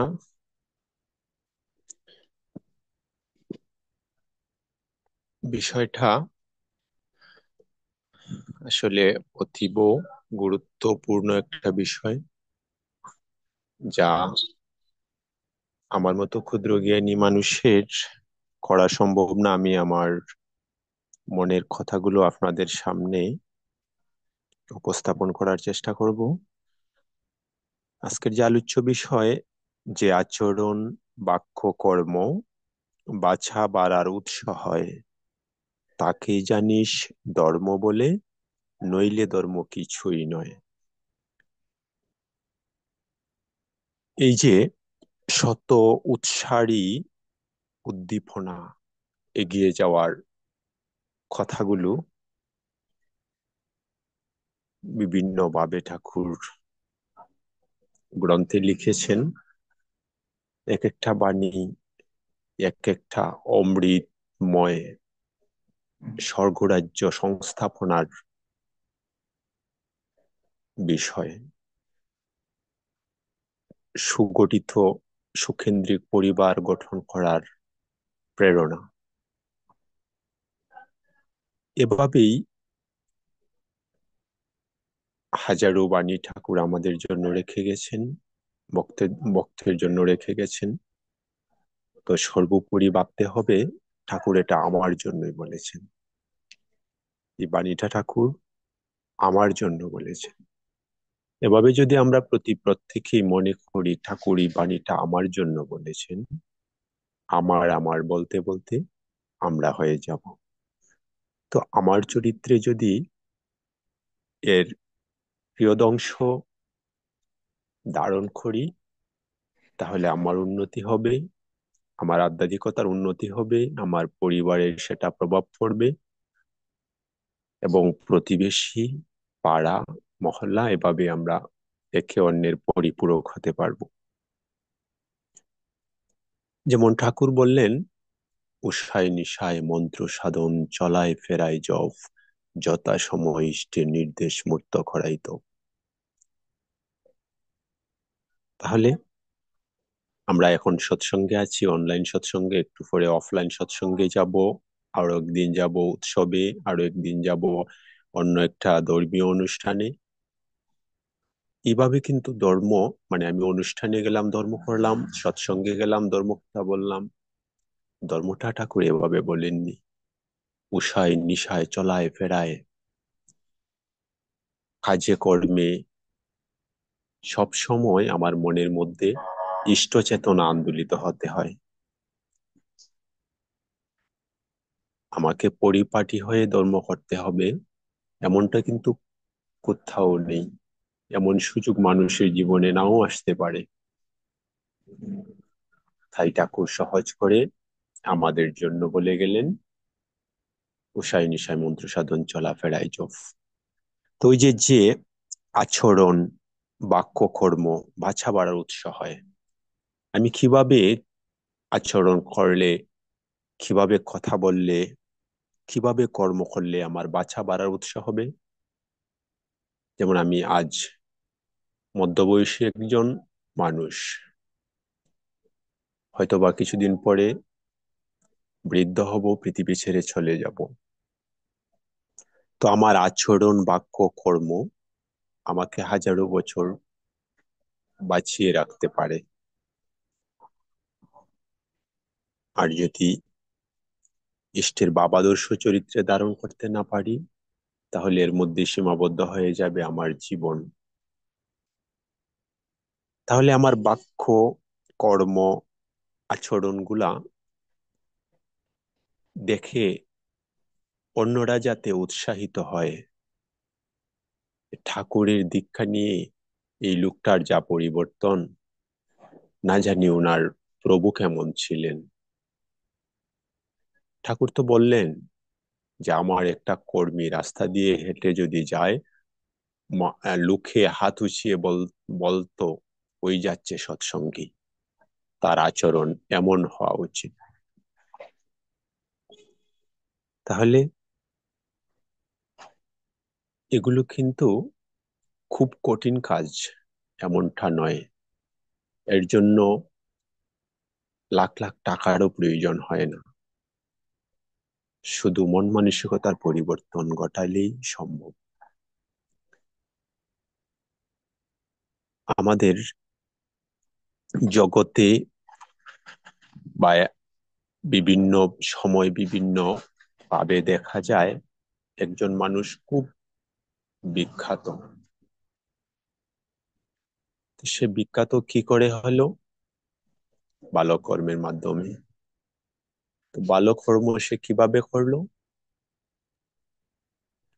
বিষয়টা আসলে অতীব গুরুত্বপূর্ণ একটা বিষয়, যা আমার মতো ক্ষুদ্র জ্ঞানী মানুষের করা সম্ভব না। আমি আমার মনের কথাগুলো আপনাদের সামনে উপস্থাপন করার চেষ্টা করব। আজকের যে আলোচ্য বিষয়, যে আচরণ, বাক্য, কর্ম বাছা বাড়ার উৎস হয়, তাকেই জানিস ধর্ম বলে, নইলে ধর্ম কিছুই নয়। এই যে শত উৎসারী উদ্দীপনা, এগিয়ে যাওয়ার কথাগুলো বিভিন্নভাবে ঠাকুর গ্রন্থে লিখেছেন। এক একটা বাণী এক একটা অমৃতময় স্বর্গরাজ্য সংস্থাপনার বিষয়। সুগঠিত সুকেন্দ্রিক পরিবার গঠন করার প্রেরণা। এভাবেই হাজারো বাণী ঠাকুর আমাদের জন্য রেখে গেছেন, ভক্তের জন্য রেখে গেছেন। তো সর্বোপরি ভাবতে হবে ঠাকুর এটা আমার জন্যই বলেছেন। এই বাণীটা ঠাকুর আমার জন্য বলেছেন। এভাবে যদি আমরা প্রত্যেকেই মনে করি ঠাকুর এই বাণীটা আমার জন্য বলেছেন, আমার আমার বলতে বলতে আমরা হয়ে যাব। তো আমার চরিত্রে যদি এর প্রিয়দংশ ধারণ করি, তাহলে আমার উন্নতি হবে, আমার আধ্যাত্মিকতার উন্নতি হবে, আমার পরিবারের সেটা প্রভাব পড়বে, এবং প্রতিবেশী, পাড়া, মহল্লা, এভাবে আমরা একে অন্যের পরিপূরক হতে পারবো। যেমন ঠাকুর বললেন, উষায় নিশায় মন্ত্র সাধন, চলায় ফেরায় জপ, যথা সময় ইষ্টের নির্দেশ মূর্ত করাইত। তাহলে আমরা এখন সৎসঙ্গে আছি, অনলাইন সৎসঙ্গে, একটু পরে অফলাইন সৎসঙ্গে যাব, আরো একদিন যাব উৎসবে, আরো একদিন যাব অন্য একটা ধর্মীয় অনুষ্ঠানে। এইভাবে কিন্তু ধর্ম, মানে আমি অনুষ্ঠানে গেলাম ধর্ম করলাম, সৎসঙ্গে গেলাম ধর্ম কথা বললাম, ধর্মটা ঠাকুর এভাবে বলেননি। উষায় নিশায় চলায় ফেরায়, কাজে কর্মে সব সময় আমার মনের মধ্যে ইষ্ট চেতনা আন্দোলিত হতে হয়। আমাকে পরিপাটি হয়ে ধর্ম করতে হবে এমনটা কিন্তু কোথাও নেই। এমন সুযোগ মানুষের জীবনে নাও আসতে পারে। তাই ঠাকুর সহজ করে আমাদের জন্য বলে গেলেন, উষায় নিশায় মন্ত্র সাধন, চলাফেরায় জপ। তো ওই যে আচরণ, বাক্য, কর্ম বাছা বাড়ার উৎস হয়। আমি কিভাবে আচরণ করলে, কিভাবে কথা বললে, কিভাবে কর্ম করলে আমার বাছা বাড়ার উৎস হবে। যেমন আমি আজ মধ্যবয়সী একজন মানুষ, হয়তোবা কিছুদিন পরে বৃদ্ধ হব, পৃথিবী ছেড়ে চলে যাব। তো আমার আচরণ, বাক্য, কর্ম আমাকে হাজারো বছর বাঁচিয়ে রাখতে পারে। আর যদি ইষ্টের ভাবাদর্শ চরিত্রে ধারণ করতে না পারি, তাহলে এর মধ্যে সীমাবদ্ধ হয়ে যাবে আমার জীবন। তাহলে আমার বাক্য, কর্ম, আচরণগুলা দেখে অন্যরা যাতে উৎসাহিত হয়, ঠাকুরের দীক্ষা নিয়ে এই লোকটার যা পরিবর্তন, না জানি ওনার প্রভু কেমন ছিলেন। ঠাকুর তো বললেন যে আমার একটা কর্মী রাস্তা দিয়ে হেঁটে যদি যায়, লোকে হাত উঁচিয়ে বলতো ওই যাচ্ছে সৎসঙ্গী, তার আচরণ এমন হওয়া উচিত। তাহলে এগুলো কিন্তু খুব কঠিন কাজ এমনটা নয়। এর জন্য লাখ লাখ টাকারও প্রয়োজন হয় না, শুধু মন মানসিকতার পরিবর্তন ঘটালেই সম্ভব। আমাদের জগতে বা বিভিন্ন সময় বিভিন্ন ভাবে দেখা যায় একজন মানুষ খুব বিখ্যাত। সে বিখ্যাত কি করে হলো? ভালো কর্মের মাধ্যমে। তো ভালো কর্ম সে কিভাবে করলো?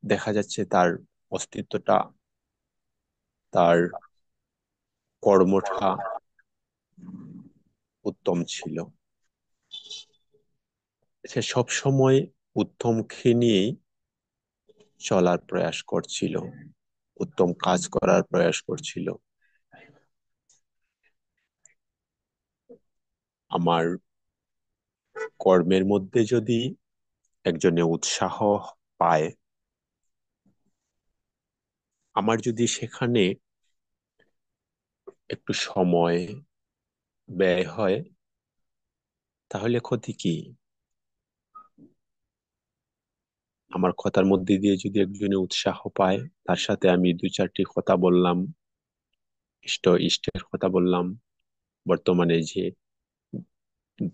দেখা যাচ্ছে তার অস্তিত্বটা, তার কর্মটা উত্তম ছিল। সে সব সময় উত্তমকে নিয়েই চলার প্রয়াস করছিল, উত্তম কাজ করার প্রয়াস করছিল। আমার কর্মের মধ্যে যদি একজনে উৎসাহ পায়, আমার যদি সেখানে একটু সময় ব্যয় হয়, তাহলে ক্ষতি কি? আমার কথার মধ্যে দিয়ে যদি একজনে উৎসাহ পায়, তার সাথে আমি দু চারটি কথা বললাম, ইষ্টের কথা বললাম, বর্তমানে যে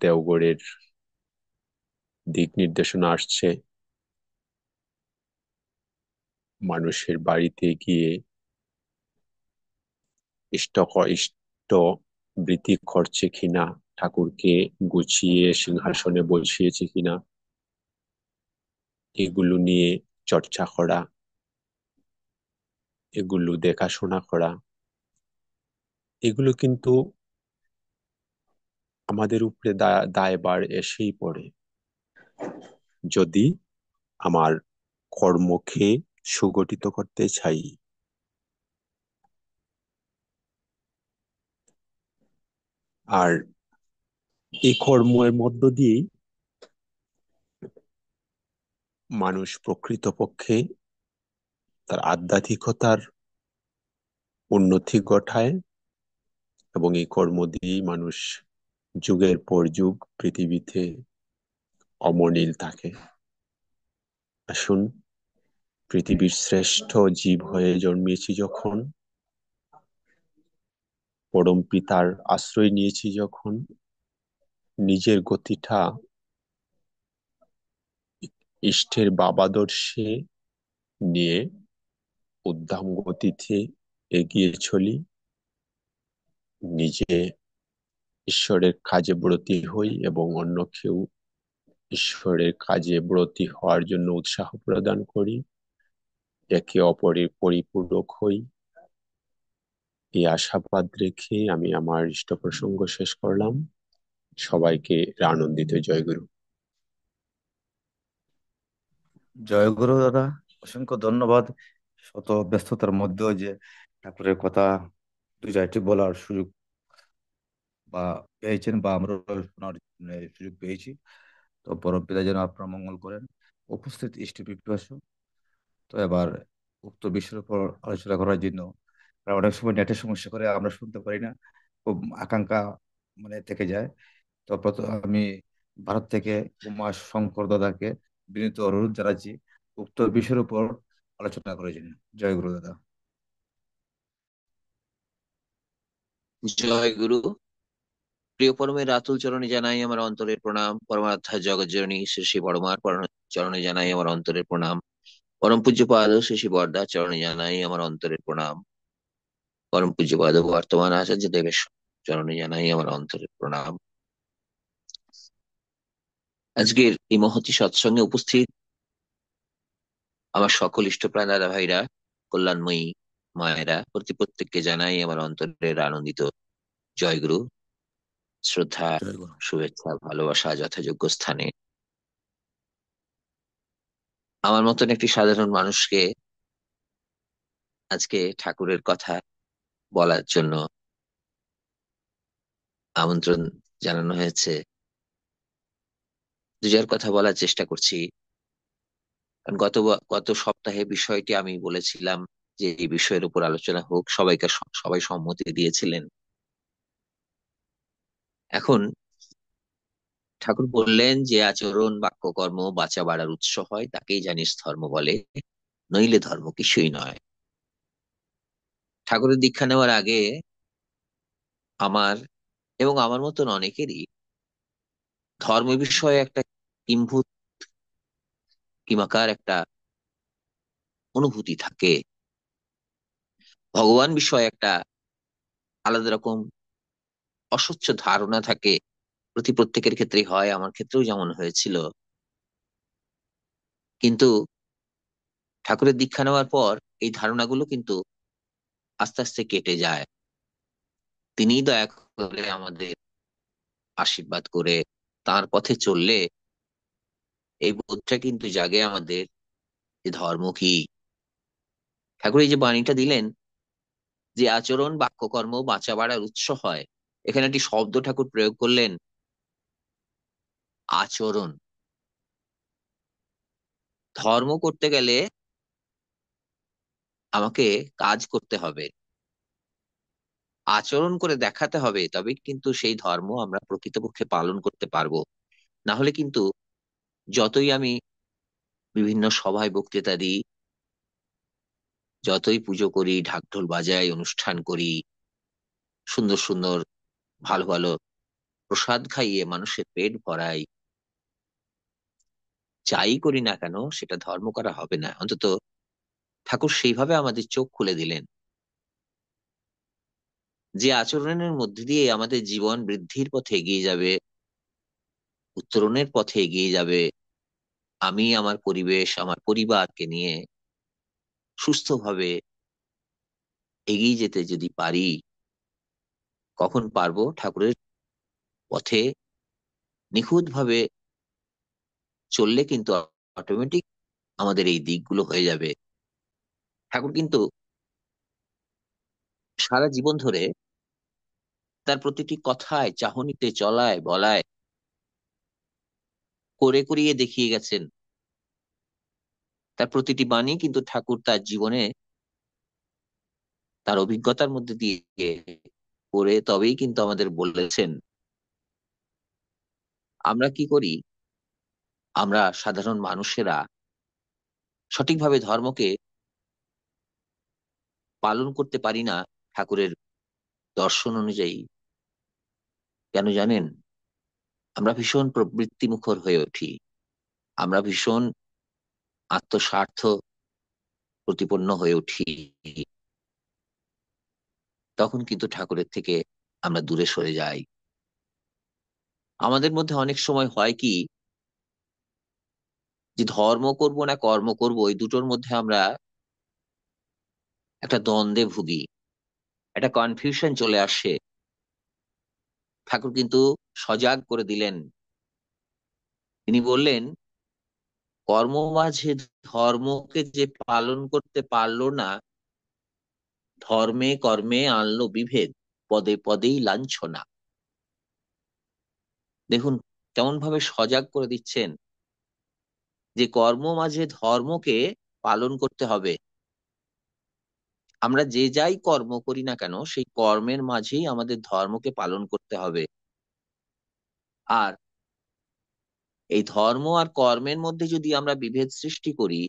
দেওঘরের দিক নির্দেশনা আসছে, মানুষের বাড়িতে গিয়ে ইষ্ট ইষ্ট বৃত্তি করছে কিনা, ঠাকুরকে গুছিয়ে সিংহাসনে বসিয়েছে কিনা, এগুলো নিয়ে চর্চা করা, এগুলো দেখাশোনা করা, এগুলো কিন্তু আমাদের উপরে দায়ভার এসেই পড়ে যদি আমার কর্মকে সুগঠিত করতে চাই। আর এই কর্মের মধ্য দিয়েই মানুষ প্রকৃতপক্ষে তার আধ্যাত্মিকতার উন্নতি ঘটায়, এবং এই কর্ম দিয়েই মানুষ যুগের পর যুগ পৃথিবীতে অমলিন থাকে। আসুন, পৃথিবীর শ্রেষ্ঠ জীব হয়ে জন্মেছি যখন, পরম পিতার আশ্রয় নিয়েছি যখন, নিজের গতিটা ইষ্টের ভাবাদর্শে নিয়ে উদ্দাম গতিতে এগিয়ে চলি, নিজে ঈশ্বরের কাজে ব্রতী হই এবং অন্যকেও ঈশ্বরের কাজে ব্রতী হওয়ার জন্য উৎসাহ প্রদান করি, একে অপরের পরিপূরক হই। এই আশাবাদ রেখে আমি আমার ইষ্ট প্রসঙ্গ শেষ করলাম। সবাইকে আনন্দিত জয়গুরু। জয় গুরু দাদা, অসংখ্য ধন্যবাদ। শত ব্যস্ততার মধ্যেও যে ঠাকুরের কথা দু চারটি বলার সুযোগ বা পেয়েছেন, বা আমরা শোনার সুযোগ পেয়েছি। তো পরম পিতা যেন আপনার মঙ্গল করেন। উপস্থিত ইষ্টপিপাসু, তো এবার উক্ত বিষয়ের উপর আলোচনা করার জন্য, কারণ অনেক সময় নেটের সমস্যা করে আমরা শুনতে পারি না, খুব আকাঙ্ক্ষা থেকে যায়। তো প্রথম আমি ভারত থেকে উমা শঙ্কর দাদাকে বিনীত অনুরোধ জানাচ্ছি উক্ত বিষয়ের উপর আলোচনা করার জন্য। জয় গুরু দাদা। জয় গুরু। প্রিয় পরমের রাতুল চরণে জানাই আমার অন্তরের প্রণাম। পরমার্থা জগৎজননী শ্রী শ্রী পরমার চরণে জানাই আমার অন্তরের প্রণাম। পরম পূজ্যপাদ শ্রী শ্রী বরদা চরণে জানাই আমার অন্তরের প্রণাম। পরম পূজ্যপাদ বর্তমান আচার্য দেবের চরণে জানাই আমার অন্তরের প্রণাম। আজকের এই মহতি সৎসঙ্গে উপস্থিত আমার সকল ইষ্টপ্রাণ দাদা ভাইরা, কল্যাণময়ী মায়েরা, প্রত্যেককে জানাই আমার অন্তরের আনন্দিত জয়গুরু, শ্রদ্ধা, জয় গুরু। শুভেচ্ছা, ভালোবাসা যথাযোগ্য স্থানে। আমার মতন একটি সাধারণ মানুষকে আজকে ঠাকুরের কথা বলার জন্য আমন্ত্রণ জানানো হয়েছে। দু চার কথা বলার চেষ্টা করছি। কারণ গত সপ্তাহে বিষয়টি আমি বলেছিলাম যে এই বিষয়ের উপর আলোচনা হোক, সবাই সম্মতি দিয়েছিলেন। এখন ঠাকুর বললেন যে আচরণ বাক্যকর্ম বাঁচা বাড়ার উৎস হয়, তাকেই জানিস ধর্ম বলে, নইলে ধর্ম কিছুই নয়। ঠাকুরের দীক্ষা নেওয়ার আগে আমার এবং আমার মতন অনেকেরই ধর্ম বিষয়ে একটা কিম্ভূত কিমাকার একটা অনুভূতি থাকে, ভগবান বিষয়ে একটা আলাদা রকম অস্বচ্ছ ধারণা থাকে। প্রত্যেকের ক্ষেত্রেই হয়, আমার ক্ষেত্রেও যেমন হয়েছিল। কিন্তু ঠাকুরের দীক্ষা নেওয়ার পর এই ধারণাগুলো কিন্তু আস্তে আস্তে কেটে যায়। তিনিই দয়া করে আমাদের আশীর্বাদ করে তার পথে চললে এই বোধটা কিন্তু জাগে আমাদের যে ধর্ম কি। ঠাকুর এই যে বাণীটা দিলেন যে আচরণ বাক্যকর্ম বাঁচা বাড়ার উৎস হয়, এখানে একটি শব্দ ঠাকুর প্রয়োগ করলেন, আচরণ। ধর্ম করতে গেলে আমাকে কাজ করতে হবে, আচরণ করে দেখাতে হবে, তবে কিন্তু সেই ধর্ম আমরা প্রকৃতপক্ষে পালন করতে পারবো। না হলে কিন্তু যতই আমি বিভিন্ন সভায় বক্তৃতা দিই, যতই পুজো করি, ঢাকঢোল বাজাই, অনুষ্ঠান করি, সুন্দর সুন্দর ভালো ভালো প্রসাদ খাইয়ে মানুষের পেট ভরাই, যাই করি না কেন সেটা ধর্ম করা হবে না। অন্তত ঠাকুর সেইভাবে আমাদের চোখ খুলে দিলেন যে আচরণের মধ্যে দিয়ে আমাদের জীবন বৃদ্ধির পথে এগিয়ে যাবে, উত্তরণের পথে এগিয়ে যাবে। আমি আমার পরিবেশ, আমার পরিবারকে নিয়ে সুস্থভাবে এগিয়ে যেতে যদি পারি, কখন পারবো? ঠাকুরের পথে নিখুঁতভাবে চললে কিন্তু অটোমেটিক আমাদের এই দিকগুলো হয়ে যাবে। ঠাকুর কিন্তু সারা জীবন ধরে তার প্রতিটি কথায়, চাহনিতে, চলায় বলায় করে করিয়ে দেখিয়ে গেছেন। তার প্রতিটি বাণী কিন্তু ঠাকুর তার জীবনে তার অভিজ্ঞতার মধ্যে দিয়ে করে তবেই কিন্তু আমাদের বলেছেন। আমরা কি করি? আমরা সাধারণ মানুষেরা সঠিকভাবে ধর্মকে পালন করতে পারি না ঠাকুরের দর্শন অনুযায়ী। কেন জানেন? আমরা ভীষণ প্রবৃত্তি মুখর হয়ে উঠি, আমরা ভীষণ আত্মস্বার্থ প্রতিপন্ন হয়ে উঠি। তখন কিন্তু ঠাকুরের থেকে আমরা দূরে সরে যাই। আমাদের মধ্যে অনেক সময় হয় কি, যে ধর্ম করব না কর্ম করব, এই দুটোর মধ্যে আমরা একটা দ্বন্দ্বে ভুগি, একটা কনফিউশন চলে আসে। ঠাকুর কিন্তু সজাগ করে দিলেন। তিনি বললেন, কর্ম মাঝে ধর্মকে যে পালন করতে পারলো না, ধর্মে কর্মে আনলো বিভেদ, পদে পদেই লাঞ্ছনা। দেখুন কেমন ভাবে সজাগ করে দিচ্ছেন যে কর্ম মাঝে ধর্মকে পালন করতে হবে। আমরা যে যাই কর্ম করি না কেন, সেই কর্মের মাঝেই আমাদের ধর্মকে পালন করতে হবে। আর এই ধর্ম আর কর্মের মধ্যে যদি আমরা বিভেদ সৃষ্টি করি,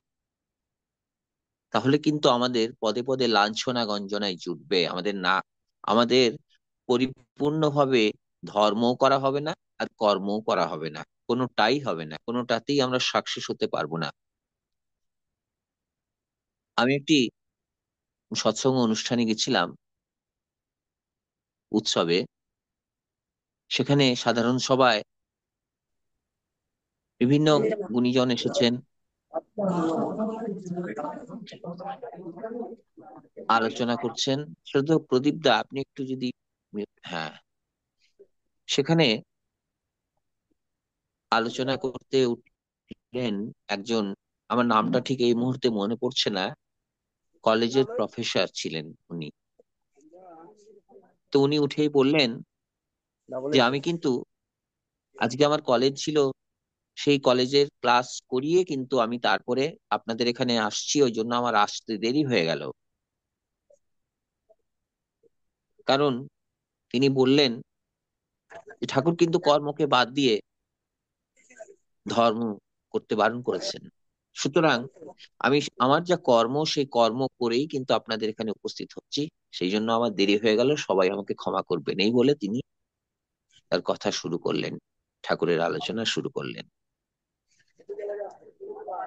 তাহলে কিন্তু আমাদের পদে পদে লাঞ্ছনা গঞ্জনায় জুটবে। আমাদের পরিপূর্ণভাবে ধর্মও করা হবে না, আর কর্মও করা হবে না, কোনোটাই হবে না, কোনোটাতেই আমরা সাকসেস হতে পারবো না। আমি একটি সৎসঙ্গ অনুষ্ঠানে গেছিলাম, উৎসবে। সেখানে সাধারণ সভায় বিভিন্ন গুণীজন এসেছেন, আলোচনা করছেন। শুধু প্রদীপ দা, আপনি একটু যদি হ্যাঁ, সেখানে আলোচনা করতে উঠলেন একজন, আমার নামটা ঠিক এই মুহূর্তে মনে পড়ছে না, কলেজের প্রফেসর ছিলেন উনি। তো উনি উঠেই বললেন যে আমি কিন্তু আজকে আমার কলেজ ছিল, সেই কলেজের ক্লাস করিয়ে কিন্তু আমি তারপরে আপনাদের এখানে আসছি, ওই জন্য আমার আসতে দেরি হয়ে গেল। কারণ তিনি বললেন যে ঠাকুর কিন্তু কর্মকে বাদ দিয়ে ধর্ম করতে বারণ করেছেন। সুতরাং আমি আমার যা কর্ম, সেই কর্ম করেই কিন্তু আপনাদের এখানে উপস্থিত হচ্ছি, সেই জন্য আমার দেরি হয়ে গেল, সবাই আমাকে ক্ষমা করবেন। এই বলে তিনি তার কথা শুরু করলেন, ঠাকুরের আলোচনা শুরু করলেন।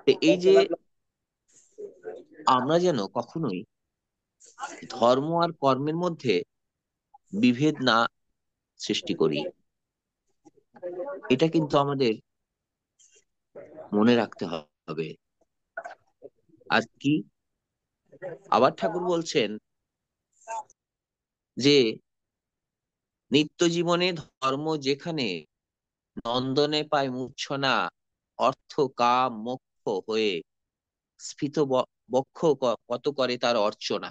তো এই যে আমরা যেন কখনোই ধর্ম আর কর্মের মধ্যে বিভেদ না সৃষ্টি করি, এটা কিন্তু আমাদের মনে রাখতে হবে। আর কি, আবার ঠাকুর বলছেন যে নিত্য জীবনে ধর্ম যেখানে নন্দনে পায় মূর্ছনা, অর্থ কাম মোক্ষ হয়ে স্ফীত বক্ষ কত করে তার অর্চনা।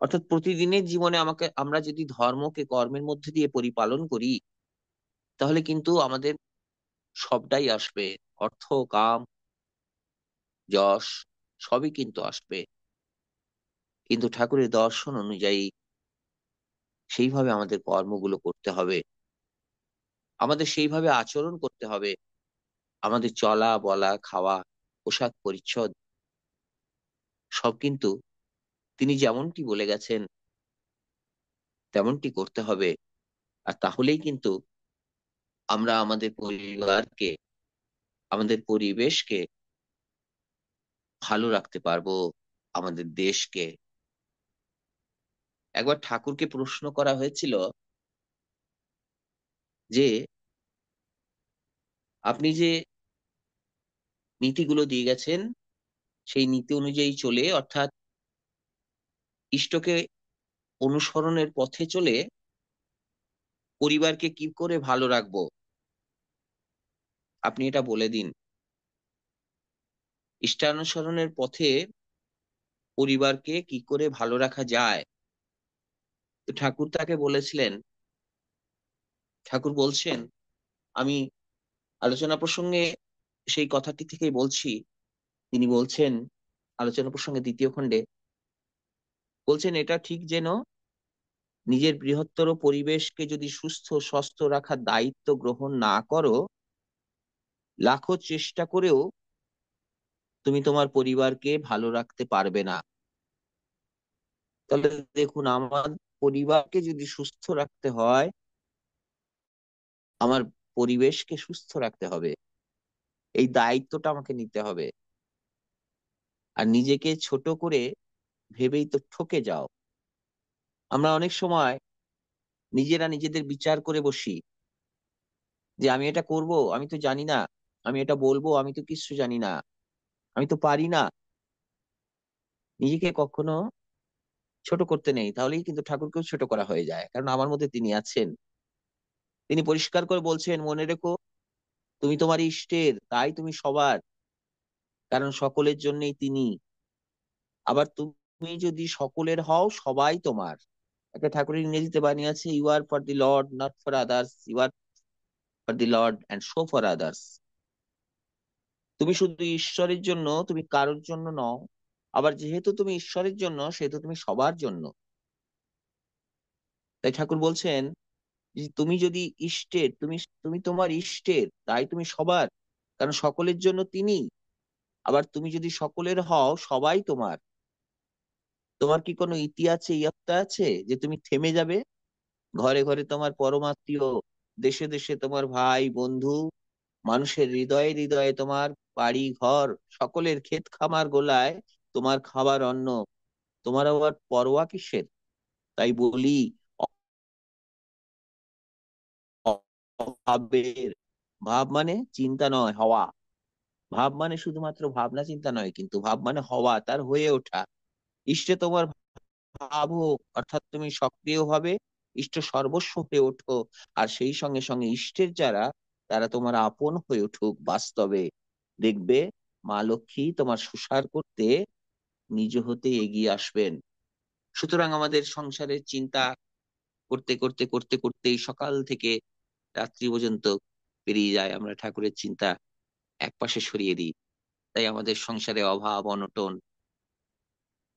অর্থাৎ প্রতিদিনের জীবনে আমরা যদি ধর্মকে কর্মের মধ্যে দিয়ে পরিপালন করি, তাহলে কিন্তু আমাদের সবটাই আসবে, অর্থ কাম যশ সবই কিন্তু আসবে। কিন্তু ঠাকুরের দর্শন অনুযায়ী সেইভাবে আমাদের কর্মগুলো করতে হবে, আমাদের সেইভাবে আচরণ করতে হবে। আমাদের চলা বলা, খাওয়া, পোশাক পরিচ্ছদ সব কিন্তু তিনি যেমনটি বলে গেছেন তেমনটি করতে হবে। আর তাহলেই কিন্তু আমরা আমাদের পরিবারকে, আমাদের পরিবেশকে ভালো রাখতে পারবো আমাদের দেশকে। একবার ঠাকুরকে প্রশ্ন করা হয়েছিল যে আপনি যে নীতিগুলো দিয়ে গেছেন সেই নীতি অনুযায়ী চলে, অর্থাৎ ইষ্টকে অনুসরণের পথে চলে পরিবারকে কি করে ভালো রাখবো, আপনি এটা বলে দিন। ইষ্টানুসরণের পথে পরিবারকে কি করে ভালো রাখা যায়। তো ঠাকুর তাকে বলেছিলেন, ঠাকুর বলছেন, আমি আলোচনা প্রসঙ্গে সেই কথাটি থেকেই বলছি। তিনি বলছেন আলোচনা প্রসঙ্গে দ্বিতীয় খণ্ডে, বলছেন এটা ঠিক যেন নিজের বৃহত্তর পরিবেশকে যদি সুস্থ স্বাস্থ্য রাখার দায়িত্ব গ্রহণ না করো, লাখো চেষ্টা করেও তুমি তোমার পরিবারকে ভালো রাখতে পারবে না। তাহলে দেখুন, আমার পরিবারকে যদি সুস্থ রাখতে হয়, আমার পরিবেশকে সুস্থ রাখতে হবে, এই দায়িত্বটা আমাকে নিতে হবে। আর নিজেকে ছোট করে ভেবেই তো ঠকে যাও। আমরা অনেক সময় নিজেরা নিজেদের বিচার করে বসি যে আমি এটা করব, আমি তো জানি না, আমি এটা বলবো, আমি তো কিছু জানি না, আমি তো পারি না। নিজেকে কখনো ছোট করতে নেই, তাহলেই কিন্তু ঠাকুরকেও ছোট করা হয়ে যায়, কারণ আমার মধ্যে তিনি আছেন। তিনি পরিষ্কার করে বলছেন, মনে রেখো তুমি তোমার ইষ্টের, তাই তুমি সবার, কারণ সকলের জন্যই তিনি। আবার তুমি যদি সকলের হও, সবাই তোমার। একটা ঠাকুরের ইংরেজিতে বাণী আছে, you are for the lord not for others, you are for the lord and show for others. তুমি শুধু ঈশ্বরের জন্য, তুমি কারোর জন্য নও। আবার যেহেতু তুমি ঈশ্বরের জন্য, সেহেতু তুমি সবার জন্য। তাই ঠাকুর বলছেন যে তুমি যদি ইষ্টের, তুমি তুমি তোমার ইষ্টের, তাই তুমি সবার, কারণ সকলের জন্য তিনি। আবার তুমি যদি সকলের হও, সবাই তোমার। তোমার কি কোনো ইতি আছে, ইয়ত্তা আছে যে তুমি থেমে যাবে? ঘরে ঘরে তোমার পরমাত্মীয়, দেশে দেশে তোমার ভাই বন্ধু, মানুষের হৃদয়ে হৃদয়ে তোমার বাড়ি ঘর, সকলের ক্ষেত খামার গোলায় তোমার খাবার অন্ন, তোমার আবার পরোয়া কিসের? তাই বলি, ভাবের, ভাব মানে চিন্তা নয়, হওয়া। ভাব মানে শুধুমাত্র ভাবনা চিন্তা নয়, কিন্তু ভাব মানে হওয়া, তার হয়ে ওঠা। ইষ্টে তোমার ভাব হোক, অর্থাৎ তুমি সক্রিয় ভাবে ইষ্ট সর্বস্ব হয়ে ওঠো। আর সেই সঙ্গে সঙ্গে ইষ্টের যারা, তারা তোমার আপন হয়ে উঠুক বাস্তবে। দেখবে মা লক্ষ্মী তোমার সুসার করতে নিজ হতে এগিয়ে আসবেন। সুতরাং আমাদের সংসারের চিন্তা করতে করতে করতে করতেই সকাল থেকে রাত্রি পর্যন্ত পেরিয়ে যায়, আমরা ঠাকুরের চিন্তা একপাশে সরিয়ে দিই। তাই আমাদের সংসারে অভাব অনটন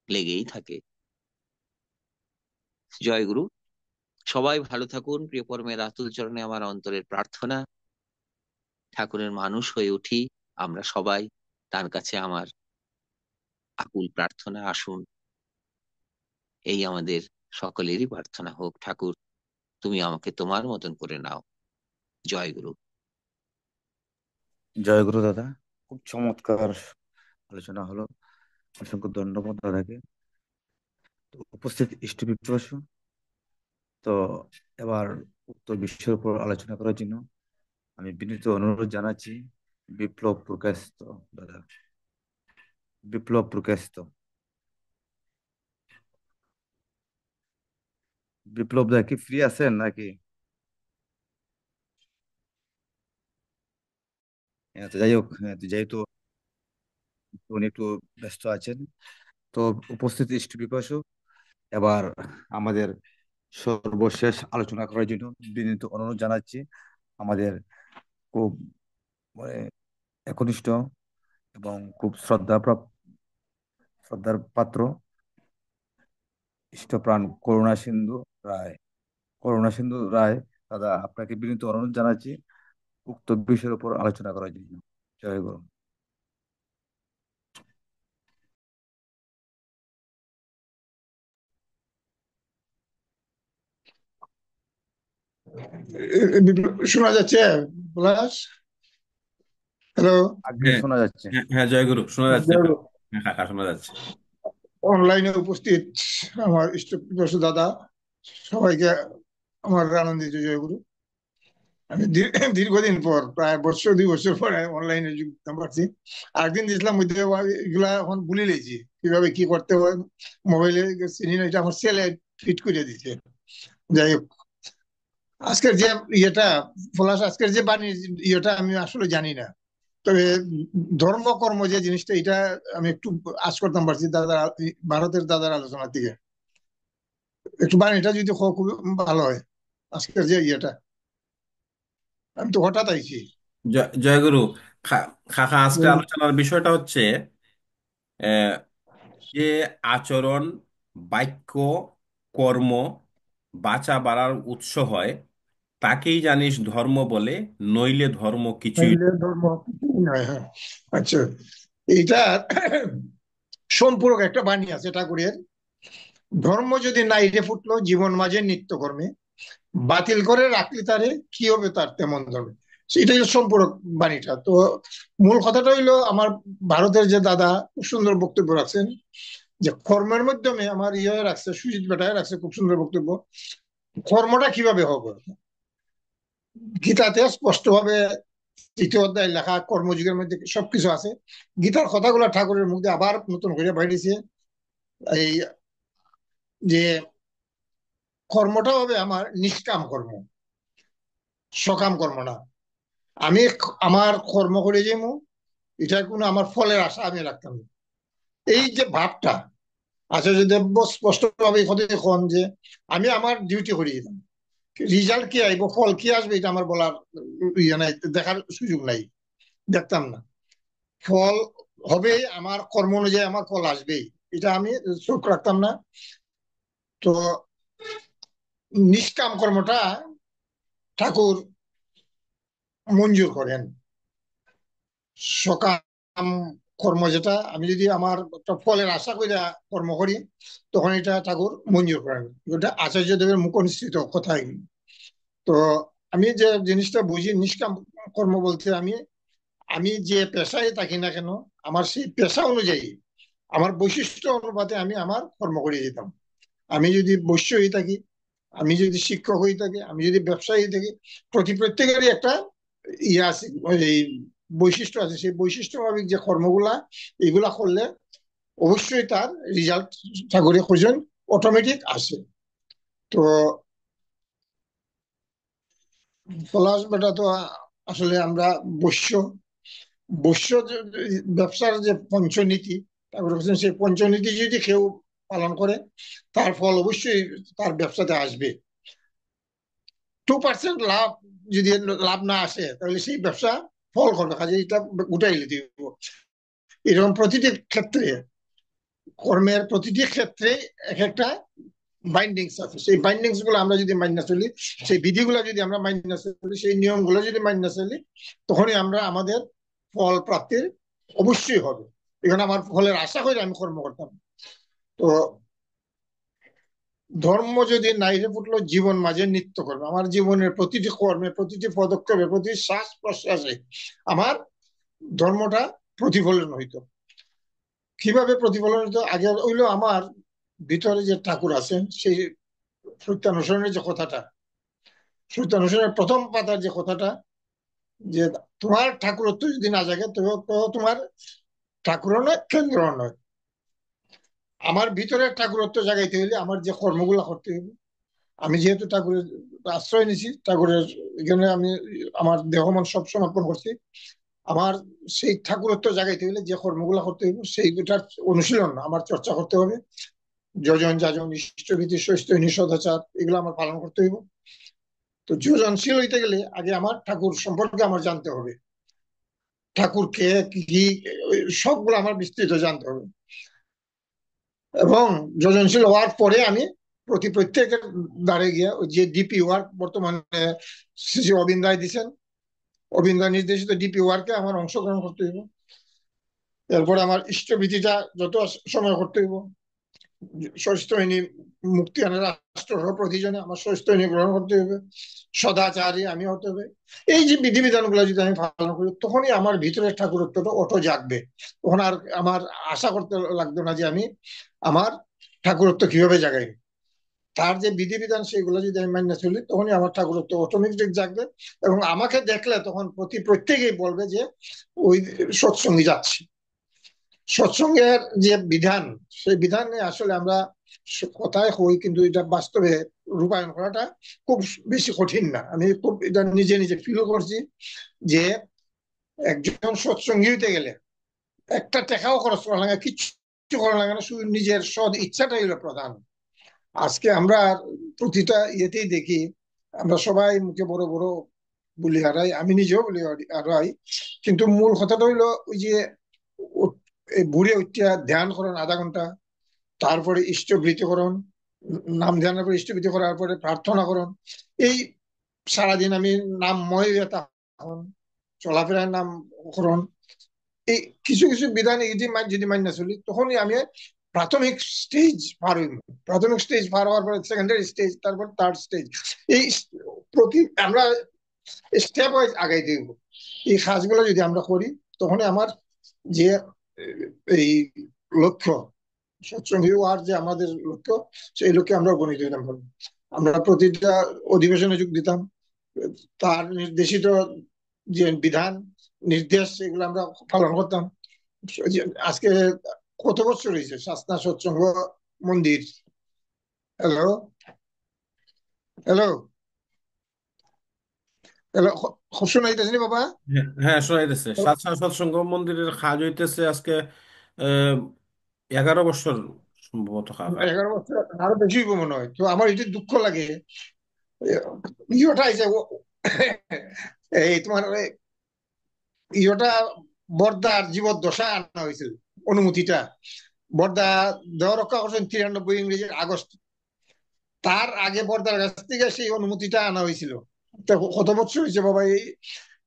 লেগেই থাকে। জয় গুরু। সবাই ভালো থাকুন। প্রিয় পরমের আতুল চরণে আমার অন্তরের প্রার্থনা, ঠাকুরের মানুষ হয়ে উঠি আমরা সবাই। তার কাছে আমার আকুল প্রার্থনা, আসুন এই আমাদের সকলেরই প্রার্থনা হোক, ঠাকুর তুমি আমাকে তোমার মতন করে নাও। জয় গুরু। জয় গুরু দাদা, খুব চমৎকার আলোচনা হলো। অসংখ্য ধন্যবাদ দাদাকে। তো উপস্থিত ইষ্টবিপ্রবাসী, তো এবার উক্ত বিষয়ের উপর আলোচনা করার জন্য আমি বিনীত অনুরোধ জানাচ্ছি বিপ্লব প্রকাশিত দাদা। বিপ্লব প্রকাশিত, বিপ্লব দা কি ফ্রি আছেন নাকি? হ্যাঁ, তো যাই হোক, হ্যাঁ, তো যেহেতু উনি একটু ব্যস্ত আছেন, তো উপস্থিত ইষ্টবিপ্রবাসী, এবার আমাদের সর্বশেষ আলোচনা করার জন্য বিনীত অনুরোধ জানাচ্ছি আমাদের খুব মানে একনিষ্ঠ এবং খুব শ্রদ্ধার পাত্র ইষ্টপ্রাণ করুণা সিন্ধু রায় দাদা, আপনাকে বিনীত অনুরোধ জানাচ্ছি উক্ত বিষয়ের উপর আলোচনা করার জন্য। জয় গুরু। শোনা যাচ্ছে পলাশ? হ্যালো। আগে হ্যাঁ, শোনা যাচ্ছে। হ্যাঁ, হ্যাঁ, জয় গুরু, শোনা যাচ্ছে। কাকা শোনা যাচ্ছে। অনলাইনে উপস্থিত আমার ইষ্টপ্রসু দাদা, সবাইকে আমার আনন্দিত জয়গুরু। আমি দীর্ঘদিন পর, প্রায় বছর 2 বছর পরে অনলাইনে যুক্ত পারছি। আরেকদিন দিয়েছিলাম মধ্যে, এগুলা এখন ভুলে লেছি কিভাবে কি করতে হয়। মোবাইলে চিনি না, এটা আমার ছেলে ফিট করে দিচ্ছে। যাই হোক, আজকের যে ইয়েটা, পলাশ, আজকের যে বাণীর ইয়েটা আমি আসলে জানি না। তবে ধর্ম কর্ম যে জিনিসটা, এটা আমি একটু আজ করতাম পারছি দাদা, ভারতের দাদার আলোচনা থেকে একটু বাণীটা যদি খুব ভালো হয়। আজকের যে ইয়েটা, আমি তো হঠাৎ আইছি। জয়গুরু। কাকা আজকে বলুন। আলোচনার বিষয়টা হচ্ছে আহ, যে আচরণ, বাক্য, কর্ম বাঁচা বাড়ার উৎস হয়, তাকেই জানিস ধর্ম বলে, নইলে ধর্ম কিছুই তাইলে ধর্ম কিছুই নয়, হ্যাঁ। আচ্ছা, এইটা সম্পূরক একটা বাণী আছে ঠাকুরের। ধর্ম যদি নাইরে ফুটলো জীবন মাঝে নিত্য কর্মে, বাতিল করে রাখলি তারে কি হবে তার তেমন ধর্মে। সেটাই হলো সম্পূরক বাণীটা। তো মূল কথাটা হইলো, আমার ভারতের যে দাদা খুব সুন্দর বক্তব্য রাখছেন, যে কর্মের মাধ্যমে আমার ইয়ে রাখছে, সুজিত বেটায় রাখছে খুব সুন্দর বক্তব্য। কর্মটা কিভাবে হবে, গীতাতে স্পষ্ট ভাবে 3য় অধ্যায় লেখা, কর্মযুগের মধ্যে সবকিছু আছে। গীতার কথাগুলো ঠাকুরের মুখ দিয়ে আবার নতুন করে বাইরেছে। এই যে কর্মটা হবে আমার নিষ্কাম কর্ম, সকাম কর্ম না। আমি আমার কর্ম করে যাবো, এটার কোনো আমার ফলের আশা আমি রাখতাম না। এই যে ভাবটা, আচার্যদেব স্পষ্ট ভাবে এখন যে আমি আমার ডিউটি করে যেতাম, রিজাল্ট কি আইব, ফল কি আসবে, এটা আমার বলার ইয়ে নাই, দেখার সুযোগ নাই, দেখতাম না। ফল হবে, আমার কর্ম অনুযায়ী আমার ফল আসবেই, এটা আমি চোখ রাখতাম না। তো নিষ্কাম কর্মটা ঠাকুর মঞ্জুর করেন। সকাম কর্ম যেটা, আমি যদি আমার একটা ফলের আশা করে কর্ম করি, তখন এটা ঠাকুর মঞ্জুর করেন। এটা আচার্য দেবের মুখ নিঃসৃত কথা এগুলো। তো আমি যে জিনিসটা বুঝি, নিষ্কাম কর্ম বলতে আমি আমি যে পেশায় থাকি না কেন, আমার সেই পেশা অনুযায়ী, আমার বৈশিষ্ট্য অনুপাতে আমি আমার কর্ম করে যেতাম। আমি যদি বৈশ্য হয়ে থাকি, আমি যদি শিক্ষক হয়ে থাকি, আমি যদি ব্যবসায়ী থাকি, প্রত্যেকেরই একটা ইয়ে আছে, এই বৈশিষ্ট্য আছে। সেই বৈশিষ্ট্য মাফিক যে কর্মগুলা, এগুলা করলে অবশ্যই তার রেজাল্ট ঠাকুরে খুঁজেন অটোমেটিক আসে। তো পলাশ বেটা তো আসলে আমরা বৈশ্য, বৈশ্য ব্যবসার যে পঞ্চনীতি ঠাকুর বলছেন, সেই পঞ্চনীতি যদি কেউ পালন করে, তার ফল অবশ্যই তার ব্যবসাতে আসবে। 2% লাভ যদি লাভ না আসে, তাহলে সেই ব্যবসা ফল করবে, কাজে এটা উঠাইলে দিব। এরকম প্রতিটি ক্ষেত্রে, কর্মের প্রতিটি ক্ষেত্রে এক একটা বাইন্ডিংস আছে। সেই বাইন্ডিংস গুলো আমরা যদি মাইনা চলি, সেই বিধিগুলো যদি আমরা মাইনা চলি, সেই নিয়মগুলো যদি মাইনা চলি, তখনই আমরা আমাদের ফল প্রাপ্তির অবশ্যই হবে। এখানে আমার ফলের আশা করে আমি কর্ম করতাম। তো ধর্ম যদি নাইরে ফুটলো জীবন মাঝে নিত্য কর্ম, আমার জীবনের প্রতিটি কর্মে, প্রতিটি পদক্ষেপে, প্রতিটি শ্বাস প্রশ্বাসে আমার ধর্মটা প্রতিফলন হইতো। কিভাবে প্রতিফলন হইতো, আগে হইলো আমার ভিতরে যে ঠাকুর আছেন, সেই সত্যানুসরণের যে কথাটা, সত্যানুসরণের প্রথম পাতার যে কথাটা, যে তোমার ঠাকুরত্ব যদি না জাগে, তবে তো তোমার ঠাকুরও নয়, কেন্দ্র নয়। আমার ভিতরে ঠাকুরত্ব জাগাইতে হইলে আমার যে কর্মগুলা করতে হইবে, আমি যেহেতু ঠাকুরের আশ্রয় নিছি, ঠাকুরের এখানে আমি আমার দেহ মন সব সমর্পণ করছি, আমার সেই ঠাকুরত্ব জাগাইতে হইলে যে কর্মগুলা করতে হইব, সেইটার অনুশীলন আমার চর্চা করতে হবে। যজন যাজন ইষ্টভীতি সৈস্তনী সদাচার, এগুলো আমার পালন করতে হইব। তো যজনশীল হইতে গেলে আগে আমার ঠাকুর সম্পর্কে আমার জানতে হবে, ঠাকুর কে, কি, সবগুলো আমার বিস্তৃত জানতে হবে। এবং যজনশীল হওয়ার পরে আমি প্রত্যেকের দ্বারে গিয়ে যে ডিপি ওয়ার্ক বর্তমানে শ্রী অবিন্দ রায় দিচ্ছেন, অবিন্দ নির্দেশিত ডিপি ওয়ার্কে আমার অংশগ্রহণ করতে হইব। এরপরে আমার ইষ্টভীতিটা যত সময় করতে হইব, সত্যহীনী মুক্তি আনে রাষ্ট্র প্রতিজনে আমার সত্যহীনী গ্রহণ করতে হবে, সদাচারী আমি হতে হবে। এই যে বিধিবিধান গুলো যদি আমি পালন করি, তখনই আমার ভিতরে ঠাকুরত্বটা অটো জাগবে। তখন আর আমার আশা করতে লাগতো না যে আমি আমার ঠাকুরত্ব কিভাবে জাগাই। তার যে বিধিবিধান সেগুলো যদি আমি মান্য চলি, তখনই আমার ঠাকুরত্ব অটোমেটিক জাগবে। এবং আমাকে দেখলে তখন প্রত্যেকেই বলবে যে ওই সৎসঙ্গী যাচ্ছে। সৎসঙ্গের যে বিধান, সেই বিধানে আসলে আমরা কথায় হই, কিন্তু এটা বাস্তবে রূপায়ণ করাটা খুব বেশি কঠিন না। আমি খুব এটা নিজে নিজে ফিল করছি যে একজন সৎসঙ্গী হইতে গেলে একটা টাকাও খরচ করা লাগে, কিচ্ছু করা লাগে না, শুধু নিজের সদ ইচ্ছাটাই হলো প্রধান। আজকে আমরা প্রতিটা ইয়েতেই দেখি, আমরা সবাই মুখে বড় বড় বলি হারাই, আমি নিজেও বলি হারাই, কিন্তু মূল কথাটা হইলো ওই যে বুড়ে উঠিয়া ধ্যান করেন আধা ঘন্টা, তারপরে ইষ্টবৃত্তি করুন, নাম ধ্যানের পরে ইষ্টবৃত্তি করার পরে প্রার্থনা করুন। এই সারাদিন আমি নামময় তখন চলাফেরার নাম করুন। এই কিছু কিছু বিধান যদি মান্য চলি, তখনই আমি প্রাথমিক স্টেজ পার হইব। প্রাথমিক স্টেজ পার হওয়ার পরে সেকেন্ডারি স্টেজ, তারপর থার্ড স্টেজ। এই আমরা স্টেপ ওয়াইজ আগাই দিব। এই কাজগুলো যদি আমরা করি, তখনই আমার যে এই লক্ষ্য, সৎসঙ্গী হওয়ার যে আমাদের লক্ষ্য, সেই লক্ষ্যে আমরা উপনীত হইতাম। আমরা প্রতিটা অধিবেশনে যোগ দিতাম, তার নির্দেশিত যে বিধান নির্দেশ সেগুলো আমরা পালন করতাম। আজকে কত বছর হয়েছে শাস্তা সৎসঙ্গ মন্দির? হ্যালো হ্যালো হ্যালো, শোনাইতেছি বাবা? হ্যাঁ, শোনা যাইতেছে। সাতসাং সৎসঙ্গ মন্দিরের কাজ হইতেছে আজকে 11 বছর সম্ভবত কাজ। 11 বছর, আরো বেশি হইবো মনে হয়। তো আমার এটি দুঃখ লাগে, ইয়েটা আইছে এই তোমার ইয়েটা বর্দার জীবদ্দশা আনা হয়েছিল, অনুমতিটা বর্দা দেওয়া রক্ষা করছেন 93 ইংরেজির আগস্ট। তার আগে বর্দার কাছ থেকে সেই অনুমতিটা আনা হয়েছিল। কত বছর হয়েছে বাবা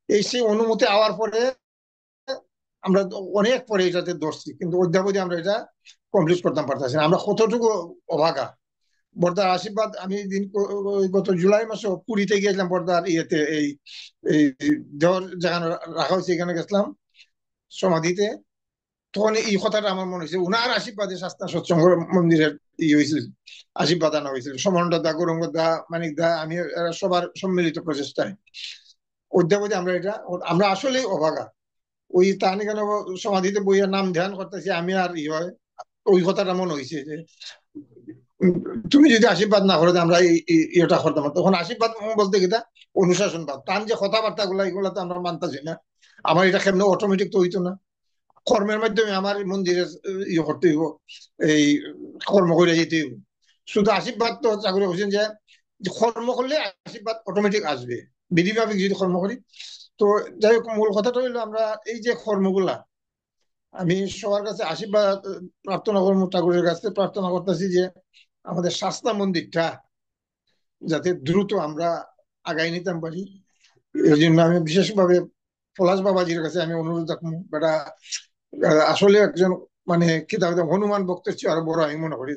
এই সেই অনুমতি আওয়ার পরে আমরা অনেক পরে এটাতে ধরছি, কিন্তু অদ্যাবধি আমরা এটা কমপ্লিট করতে পারতেছি না। আমরা কতটুকু অভাগা। বর্দার আশীর্বাদ, আমি গত জুলাই মাসে পুরীতে গিয়েছিলাম, বর্দার ইয়েতে এই দেওয়ার যেখানে রাখা হয়েছে এখানে গেছিলাম সমাধিতে। তখন এই কথাটা আমার মনে হয়েছে, উনার আশীর্বাদে শাস্তা সৎসঙ্গ মন্দিরের হয়েছিল, আশীর্বাদ আনা হয়েছিল। সমন্বয় দা, গৌরঙ্গ দা, মানিক দা, আমি সবার সম্মিলিত প্রচেষ্টায়। অদ্যাবধি আমরা আসলেই অভাগা। ওই তাহানি কেন সমাধিতে বইয়ের নাম ধ্যান করতেছি আমি, আর হয় ওই কথাটা মনে হয়েছে যে তুমি যদি আশীর্বাদ না করো আমরা এটা করতাম। তখন আশীর্বাদ বলতে গেটা অনুশাসনবাদ, টান যে কথাবার্তা গুলা এগুলা তো আমরা মানতেছি না। আমার এটা কেমন অটোমেটিক তো হইতো না, কর্মের মাধ্যমে আমার মন্দিরের ইয়ে করতে হইব, এই কর্ম করে যেতে হইব। শুধু আশীর্বাদ তো চাকরি করছেন যে কর্ম করলে আশীর্বাদ অটোমেটিক আসবে, বিধিমাফিক যদি কর্ম করি। তো যাই হোক, মূল কথাটা হইলো আমরা এই যে কর্মগুলা, আমি সবার কাছে আশীর্বাদ প্রার্থনা করবো, ঠাকুরের কাছে প্রার্থনা করতেছি যে আমাদের শাস্তা মন্দিরটা যাতে দ্রুত আমরা আগাই নিতাম পারি। এই জন্য আমি বিশেষভাবে পলাশ বাবাজির কাছে আমি অনুরোধ রাখবো। বেটা আসলে একজন মানে কি হনুমান ভক্তের চেয়ে আরো বড় আমি মনে করি।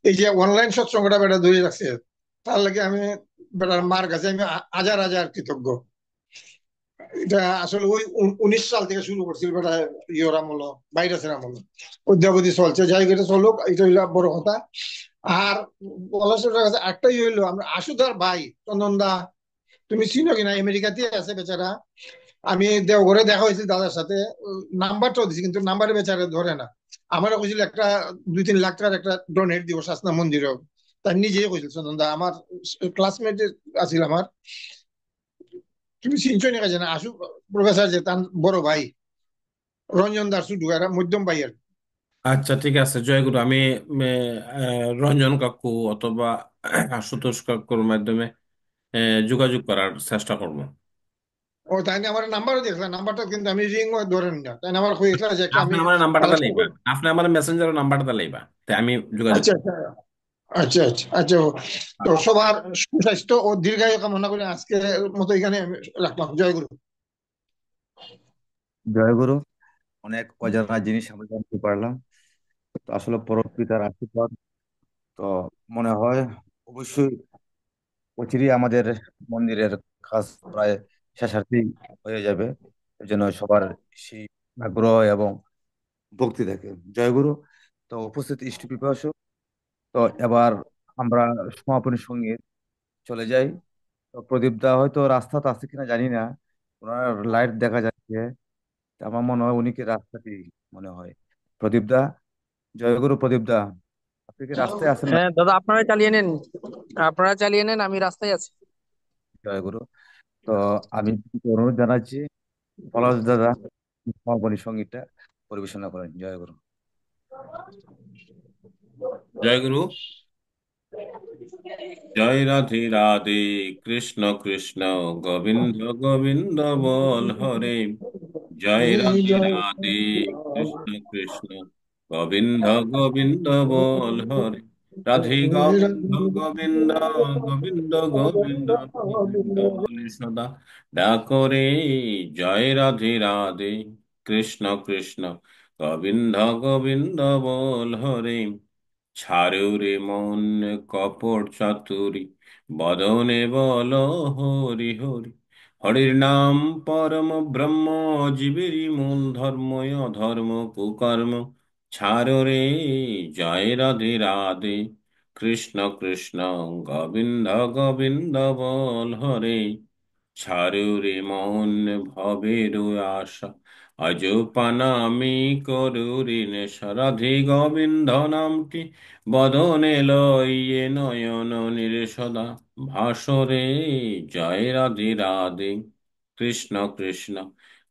এই যে অনলাইন সৎসঙ্গটা বেটা ধরে রাখছে, তার লাগে আমি বেটার মার কাছে আমি হাজার হাজার কৃতজ্ঞ। এটা আসলে ওই 19 সাল থেকে শুরু করছিল বেটা, ইয়োর আমল, ভাইরাসের আমল, অদ্যাবধি চলছে। যাই হোক, এটা চলুক, এটা হইলো বড় কথা। আর পলাশের কাছে একটাই হইলো, আমরা আশুদার ভাই চন্দন দা, তুমি চিনো কিনা, আমেরিকাতে আছে বেচারা। আমি দেওঘরে দেখা হয়েছিল দাদার সাথে, নাম্বারটাও দিছি, কিন্তু নাম্বারে বেচারা ধরে না। আমারও কইছিল একটা 2-3 লাখ টাকার একটা ডোনেট দিব শাসনা মন্দিরেও। তার নিজেই কইছিল চন্দন দা, আমার ক্লাসমেট আছিল আমার। তুমি চিনছো না জানা আশু প্রফেসর যে তার বড় ভাই রঞ্জন দাস শুধু এরা মধ্যম ভাই আর কি। আচ্ছা, ঠিক আছে জয়গুরু। আমি রঞ্জন কাকু অথবা আশুতোষ কাকুর মাধ্যমে যোগাযোগ করার চেষ্টা করব। ও তাই না, আমার নাম্বারও দেখলাম, নাম্বারটা কিন্তু আমি রিং ধরেন না, তাই না, আমার হয়েছিল যে একটা আপনি আমি আমার নাম্বারটা কালেক্ট লইবা, করবো। আপনি আমার মেসেঞ্জারের নাম্বারটা লইবা, তাই আমি যোগাযোগ আচ্ছা করব। আচ্ছা আচ্ছা আচ্ছা আচ্ছা। তো সবার সুস্বাস্থ্য ও দীর্ঘায়ু কামনা করে আজকের মতো এখানে আমি রাখলাম। জয় গুরু। জয়গুরু। অনেক অজানা জিনিস আমরা জানতে পারলাম। তো আসলে পরম পিতার আশীর্বাদ তো মনে হয় অবশ্যই অচিরেই আমাদের মন্দিরের কাজ প্রায় শেষার্ধি হয়ে যাবে। এই জন্য সবার সেই আগ্রহ এবং ভক্তি থাকে। জয়গুরু। তো উপস্থিত ইষ্টপিপাসু, তো এবার আমরা সমাপনী সঙ্গীত চলে যাই। তো প্রদীপ দা হয়তো রাস্তাতে আছে কিনা জানি না, ওনার লাইট দেখা যাচ্ছে। তা আমার মনে হয় উনি কি রাস্তাতেই মনে হয়। প্রদীপ দা, জয়গুরু প্রদীপ দা, আপনি কি রাস্তায় আছেন না? হ্যাঁ দাদা, আপনারা চালিয়ে নেন, আমি রাস্তায় আছি। জয়গুরু। তো আমি অনুরোধ জানাচ্ছি পলাশ দাদা সমাপনী সঙ্গীতটা পরিবেশনা করেন। জয়গুরু। জয় গুরু। জয় রাধে রাধে, কৃষ্ণ কৃষ্ণ গোবিন্দ গোবিন্দ বল হরে। জয় রাধে রাধে, কৃষ্ণ কৃষ্ণ গোবিন্দ গোবিন্দ বল হরে। রাধে গোবিন্দ গোবিন্দ গোবিন্দ গোবিন্দ গোবিন্দ বলে সদা ডাকরে। জয় রাধে রাধে, কৃষ্ণ কৃষ্ণ গোবিন্দ গোবিন্দ বল হরে। ছাড়ো রে মন কপট চাতুরি, বদনে বল হরি হরি। হরির নাম পরম ব্রহ্ম, জীবেরই মূল ধর্ময় ধর্ম কুকর্ম। ছাড়ো রে, জয় রাধে রাধে, কৃষ্ণ কৃষ্ণ গোবিন্দ গোবিন্দ বল হরে। ছাড়ো রে মন ভবের আশা, আজ পানামি করু রে নেশা। রাধে গোবিন্দ নামটি বদনে লইয়ে নয়ন নিরেশদা ভাসরে। জয় রাধে রাধে, কৃষ্ণ কৃষ্ণ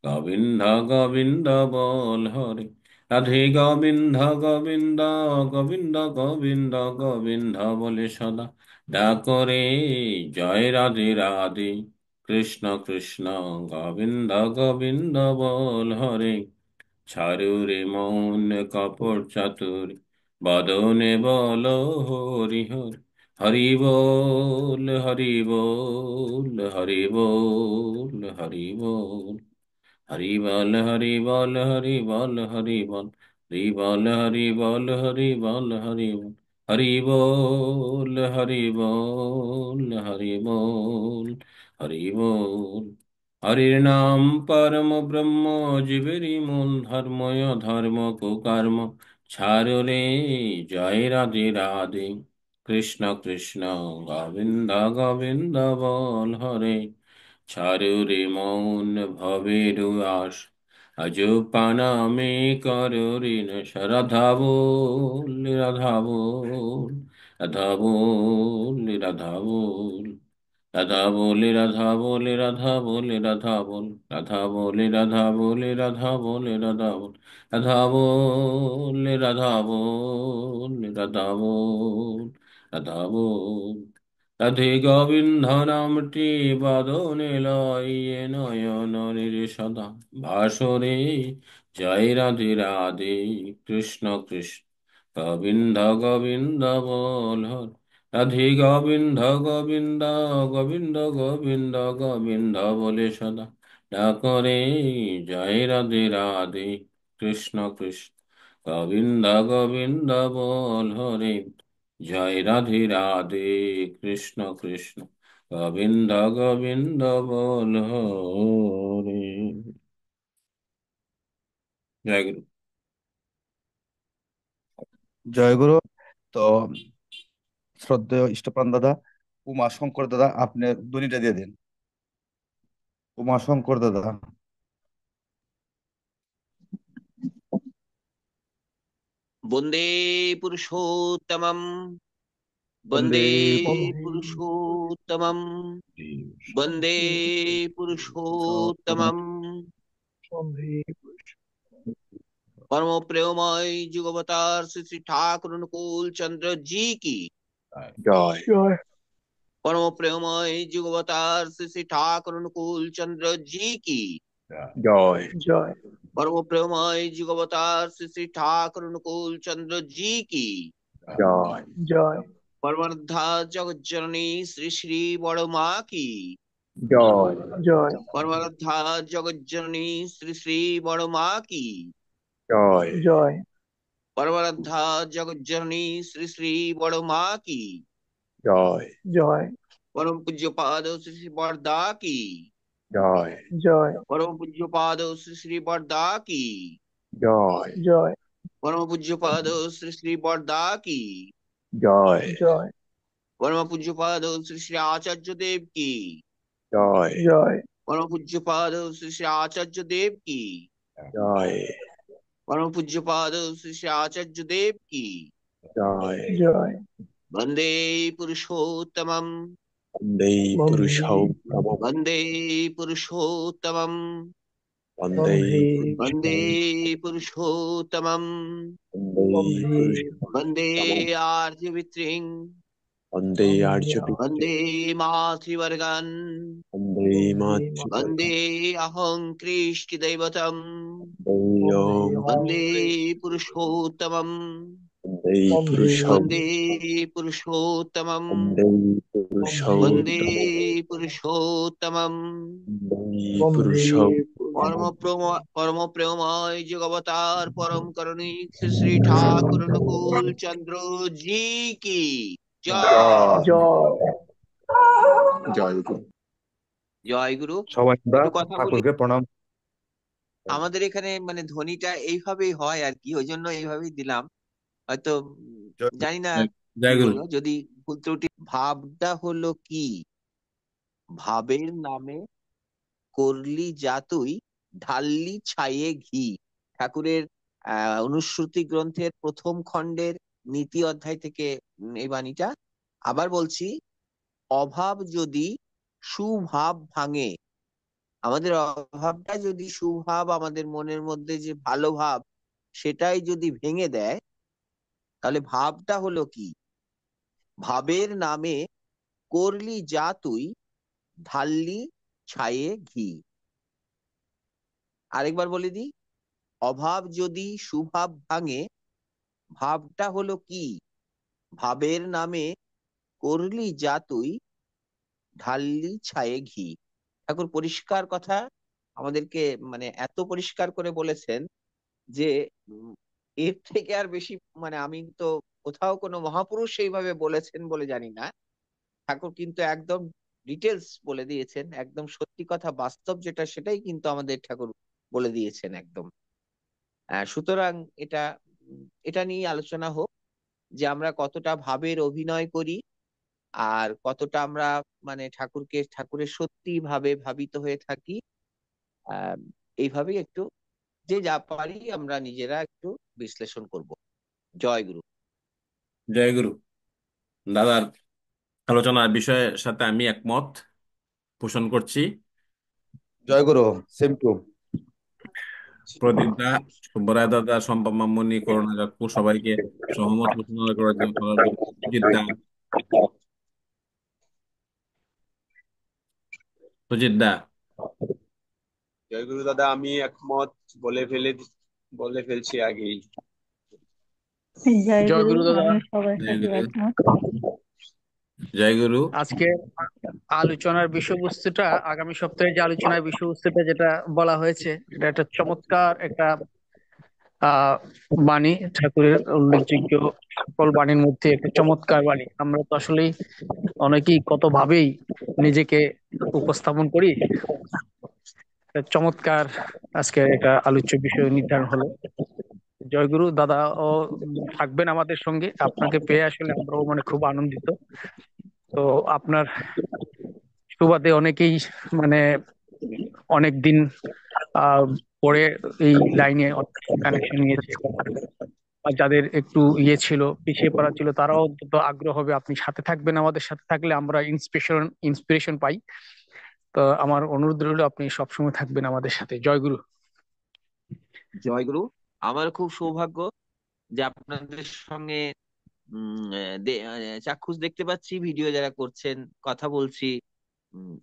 গোবিন্দ গোবিন্দ বল হরে। রাধে গোবিন্দ গোবিন্দ গোবিন্দ গোবিন্দ গোবিন্দ বলে সদা ডাকরে। জয় রাধে রাধে, কৃষ্ণ কৃষ্ণ গোবিন্দ গোবিন্দ বল হরে। ছাড়ো রে মন কপট চাতুর, বদনে বল হরি হরি। হরি বল হরি বল হরি বল হরি বল। হরি বল হরি বল হরি বল হরি বল। হরি বল হরি বল হরি বল হরি বল। হরি বল হরি বল হরি বল হরি বল। হরির নাম পরম ব্রহ্ম, জীবেরই মূল ধর্ময় ধর্ম কুকর্ম। ছাড়ো রে, জয় রাধে রাধে, কৃষ্ণ কৃষ্ণ গোবিন্দ গোবিন্দ বল হরে। ছাড়ো রে মন ভবের আশ, আজ পানামে করো ঋণ। রাধা বল রাধা বল রাধা বল রাধা বল। রাধা বলে রাধা বলে রাধা বলে রাধা বল। রাধা বলে রাধা বলে রাধা বলে রাধা বল। রাধা বলে রাধা বলে রাধা বল রাধা বল। রাধে গোবিন্দ নামটি বাদনে লইয়ে নয়ন সদা ভাসরে। জয় রাধে রাধে, কৃষ্ণ কৃষ্ণ গোবিন্দ গোবিন্দ বল হরে। রাধে গোবিন্দ গোবিন্দ গোবিন্দ গোবিন্দ গোবিন্দ বলে সদা ডাকরে। জয় রাধে রাধে, কৃষ্ণ কৃষ্ণ গোবিন্দ গোবিন্দ বল হরে। জয় রাধে রাধে, কৃষ্ণ কৃষ্ণ গোবিন্দ গোবিন্দ বল হরে। জয় গুরু। জয়গুরু। তো শ্রদ্ধেয় ইষ্টপ্রাণ দাদা উমা শঙ্কর দাদা, আপনি ধ্বনিটা দিয়ে দিন। উমা শঙ্কর দাদা। বন্দে পুরুষোত্তমম, বন্দে বন্দে বন্দে পুরুষোত্তমম, বন্দে পুরুষোত্তমম। বন্দে परम प्रेममय जुगवतार श्री श्री ठाकुर अनुकूल चंद्र जी की। জয় জয় परम प्रेममय जुगवतार श्री श्री ठाकुर अनुकूल चंद्र जी की। জয় জয় परम प्रेममय जुगवतार श्री श्री ठाकुर अनुकूल चंद्र जी की। জয় জয় परमर्धा जगत जननी श्री श्री बड़ माँ की। জয় জয় परमर्धा जगत जननी श्री श्री बड़ माँ की। জয় জয় পরমারাধ্যা জগজ্জননী শ্রী শ্রী বড় মা কি, জয় জয় পরম পূজ্য পাদ শ্রী শ্রী বরদা কি, জয় জয় পরম পূজ্য পাদ শ্রী শ্রী বরদা কি, জয় জয় পরম পূজ্য পাদ শ্রী শ্রী বরদা কি, জয় জয় পরম পূজ্য পাদ শ্রী শ্রী আচার্য দেব কি, জয় জয় পরম পূজ্য পাদ শ্রী শ্রী আচার্য দেব কি, জয় পরম পূজ্য পাদ শ্রী শ্রী আচার্য দেব কি। জয় জয় বন্দে পুরুষোত্তমম, বন্দে বন্দে পুরুষোত্তমম বন্দে পুরুষোত্তমম, বন্দে বন্দে পুরুষোত্তমম পুরুষোত্তমম, বন্দে বন্দে বন্দে পুরুষোত্তমম আর্যবিত্রিং, বন্দে আর্য বন্দে মাতৃবর্গান, বন্দে বন্দে বন্দে মাতৃবর্গ অহং কৃষ্টি দৈবতম, বন্দে ওম বন্দে পুরুষোত্তমম, বন্দে বন্দে বন্দে পুরুষোত্তমম পুরুষোত্তমম, বন্দে বন্দে পুরুষোত্তমম পুরুষোত্তমম। বন্দে বন্দে পুরুষোত্তমম পরম প্রেমময় যুগবতার পরম করণিক শ্রী শ্রী ঠাকুর অনুকূল চন্দ্র জি কি জয়। জয় জয় গুরু। জয় গুরু। সবাই আমরা একটু কথা বলি, ঠাকুরকে প্রণাম। আমাদের এখানে মানে ধ্বনিটা এইভাবেই হয় আর কি, ওই জন্য এইভাবেই দিলাম। হয়তো জয় গুরু। জানি না কি জয় গুরু। বলবো, যদি ভুল ত্রুটি। ভাবটা হলো কি, ভাবের নামে করলি যা তুই, ঢাললি ছাইয়ে ঘি। ঠাকুরের অনুশ্রুতি গ্রন্থের প্রথম খণ্ডের নীতি অধ্যায় থেকে এই বাণীটা। আবার বলছি, অভাব যদি সুভাব ভাঙে, আমাদের অভাবটা যদি সুভাব, আমাদের মনের মধ্যে যে ভালো ভাব সেটাই যদি ভেঙে দেয়, তাহলে ভাবটা হলো কি, ভাবের নামে করলি যা তুই, ঢাললি ছাইয়ে ঘি। আরেকবার বলে দিই, অভাব যদি সুভাব ভাঙে, ভাবটা হলো কি, ভাবের নামে করলি যা তুই, ঢাললি ছায়ে ঘি। ঠাকুর পরিষ্কার কথা আমাদেরকে মানে এত পরিষ্কার করে বলেছেন যে এর থেকে আর বেশি মানে আমি তো কোথাও কোনো মহাপুরুষ সেইভাবে বলেছেন বলে জানি না। ঠাকুর কিন্তু একদম ডিটেলস বলে দিয়েছেন, একদম সত্যি কথা বাস্তব যেটা সেটাই কিন্তু আমাদের ঠাকুর বলে দিয়েছেন একদম। সুতরাং এটা এটা নিয়ে আলোচনা হোক যে আমরা কতটা ভাবের অভিনয় করি, আর কতটা আমরা মানে ঠাকুরের সত্যি ভাবে ভাবিত হয়ে থাকি। আহ এইভাবেই একটু যে যা পারি আমরা নিজেরা একটু বিশ্লেষণ করব। জয় গুরু। জয় গুরু। দাদার আলোচনার বিষয়ের সাথে আমি একমত পোষণ করছি। জয় গুরু। Same to. প্রদীপ দা, শুভরায় দাদা, সম্পা মামনি, করুণা কাকু সবাইকে সহমত ঘোষণা করার জন্য সুজিত দা, সুজিত দা। জয়গুরু দাদা, আমি একমত বলে ফেলছি আগেই। জয় জয় গুরু, গুরু দাদা। আমি সবার জয় সাথে গুরু। একমত। জয় গুরু। আজকে আলোচনার বিষয়বস্তুটা, আগামী সপ্তাহে যে আলোচনার বিষয়বস্তুটা যেটা বলা হয়েছে, এটা একটা চমৎকার একটা আহ বাণী, ঠাকুরের উল্লেখযোগ্য সকল বাণীর মধ্যে একটা চমৎকার বাণী। আমরা তো আসলেই অনেকেই কত ভাবেই নিজেকে উপস্থাপন করি। একটা চমৎকার আজকে এটা আলোচ্য বিষয় নির্ধারণ হলো। জয়গুরু দাদা ও থাকবেন আমাদের সঙ্গে, আপনাকে পেয়ে আসলে আমরাও মানে খুব আনন্দিত। তো আপনার সুবাদে অনেকেই মানে অনেক দিন আহ পরে এই লাইনে কানেকশন নিয়েছে, আর যাদের একটু ইয়ে ছিল, পিছিয়ে পড়া ছিল, তারাও অন্তত আগ্রহ হবে। আপনি সাথে থাকবেন, আমাদের সাথে থাকলে আমরা ইন্সপিরেশন পাই। তো আমার অনুরোধ রইল, আপনি সবসময় থাকবেন আমাদের সাথে। জয়গুরু। জয় গুরু। আমার খুব সৌভাগ্য যে আপনাদের সঙ্গে চাক্ষুষ দেখতে পাচ্ছি, ভিডিও যারা করছেন, কথা বলছি।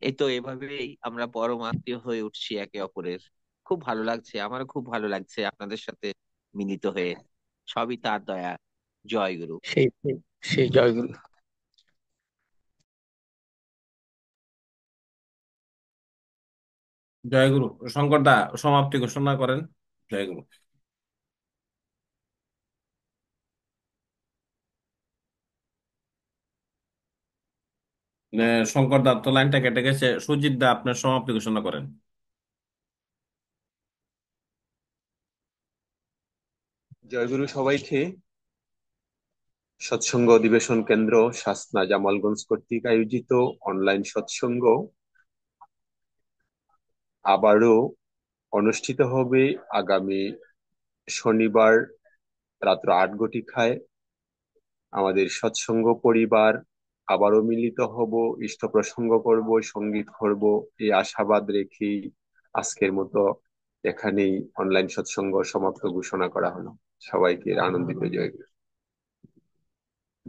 এই তো এভাবেই আমরা পরম আত্মীয় হয়ে উঠছি একে অপরের। খুব ভালো লাগছে, আমারও খুব ভালো লাগছে আপনাদের সাথে মিলিত হয়ে। সবই তার দয়া। জয় গুরু। সেই সেই সেই জয়গুরু। জয় গুরু। শঙ্কর দা, সমাপ্তি ঘোষণা করেন। জয় গুরু। শঙ্কর দত্ত লাইনটা কেটে গেছে। সুজিত দা আপনার সমাপ্তি ঘোষণা করেন। জয়গুরু সবাইকে। সৎসঙ্গ অধিবেশন কেন্দ্র শাসনা জামালগঞ্জ কর্তৃক আয়োজিত অনলাইন সৎসঙ্গ আবারও অনুষ্ঠিত হবে আগামী শনিবার রাত্র 8 ঘটিকায়। আমাদের সৎসঙ্গ পরিবার আবারও মিলিত হব, ইষ্ট প্রসঙ্গ করব, সঙ্গীত করব, এই আশাবাদ রেখেই আজকের মতো এখানেই অনলাইন সৎসঙ্গ সমাপ্ত ঘোষণা করা হলো। সবাইকে আনন্দিত জয়গুরু।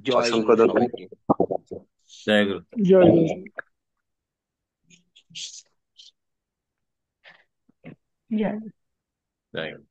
জয় অসংখ্য গুরু ধন্যবাদ। সবাইকে। জয় গুরু। জয় গুরু। জয় জয় গুরু।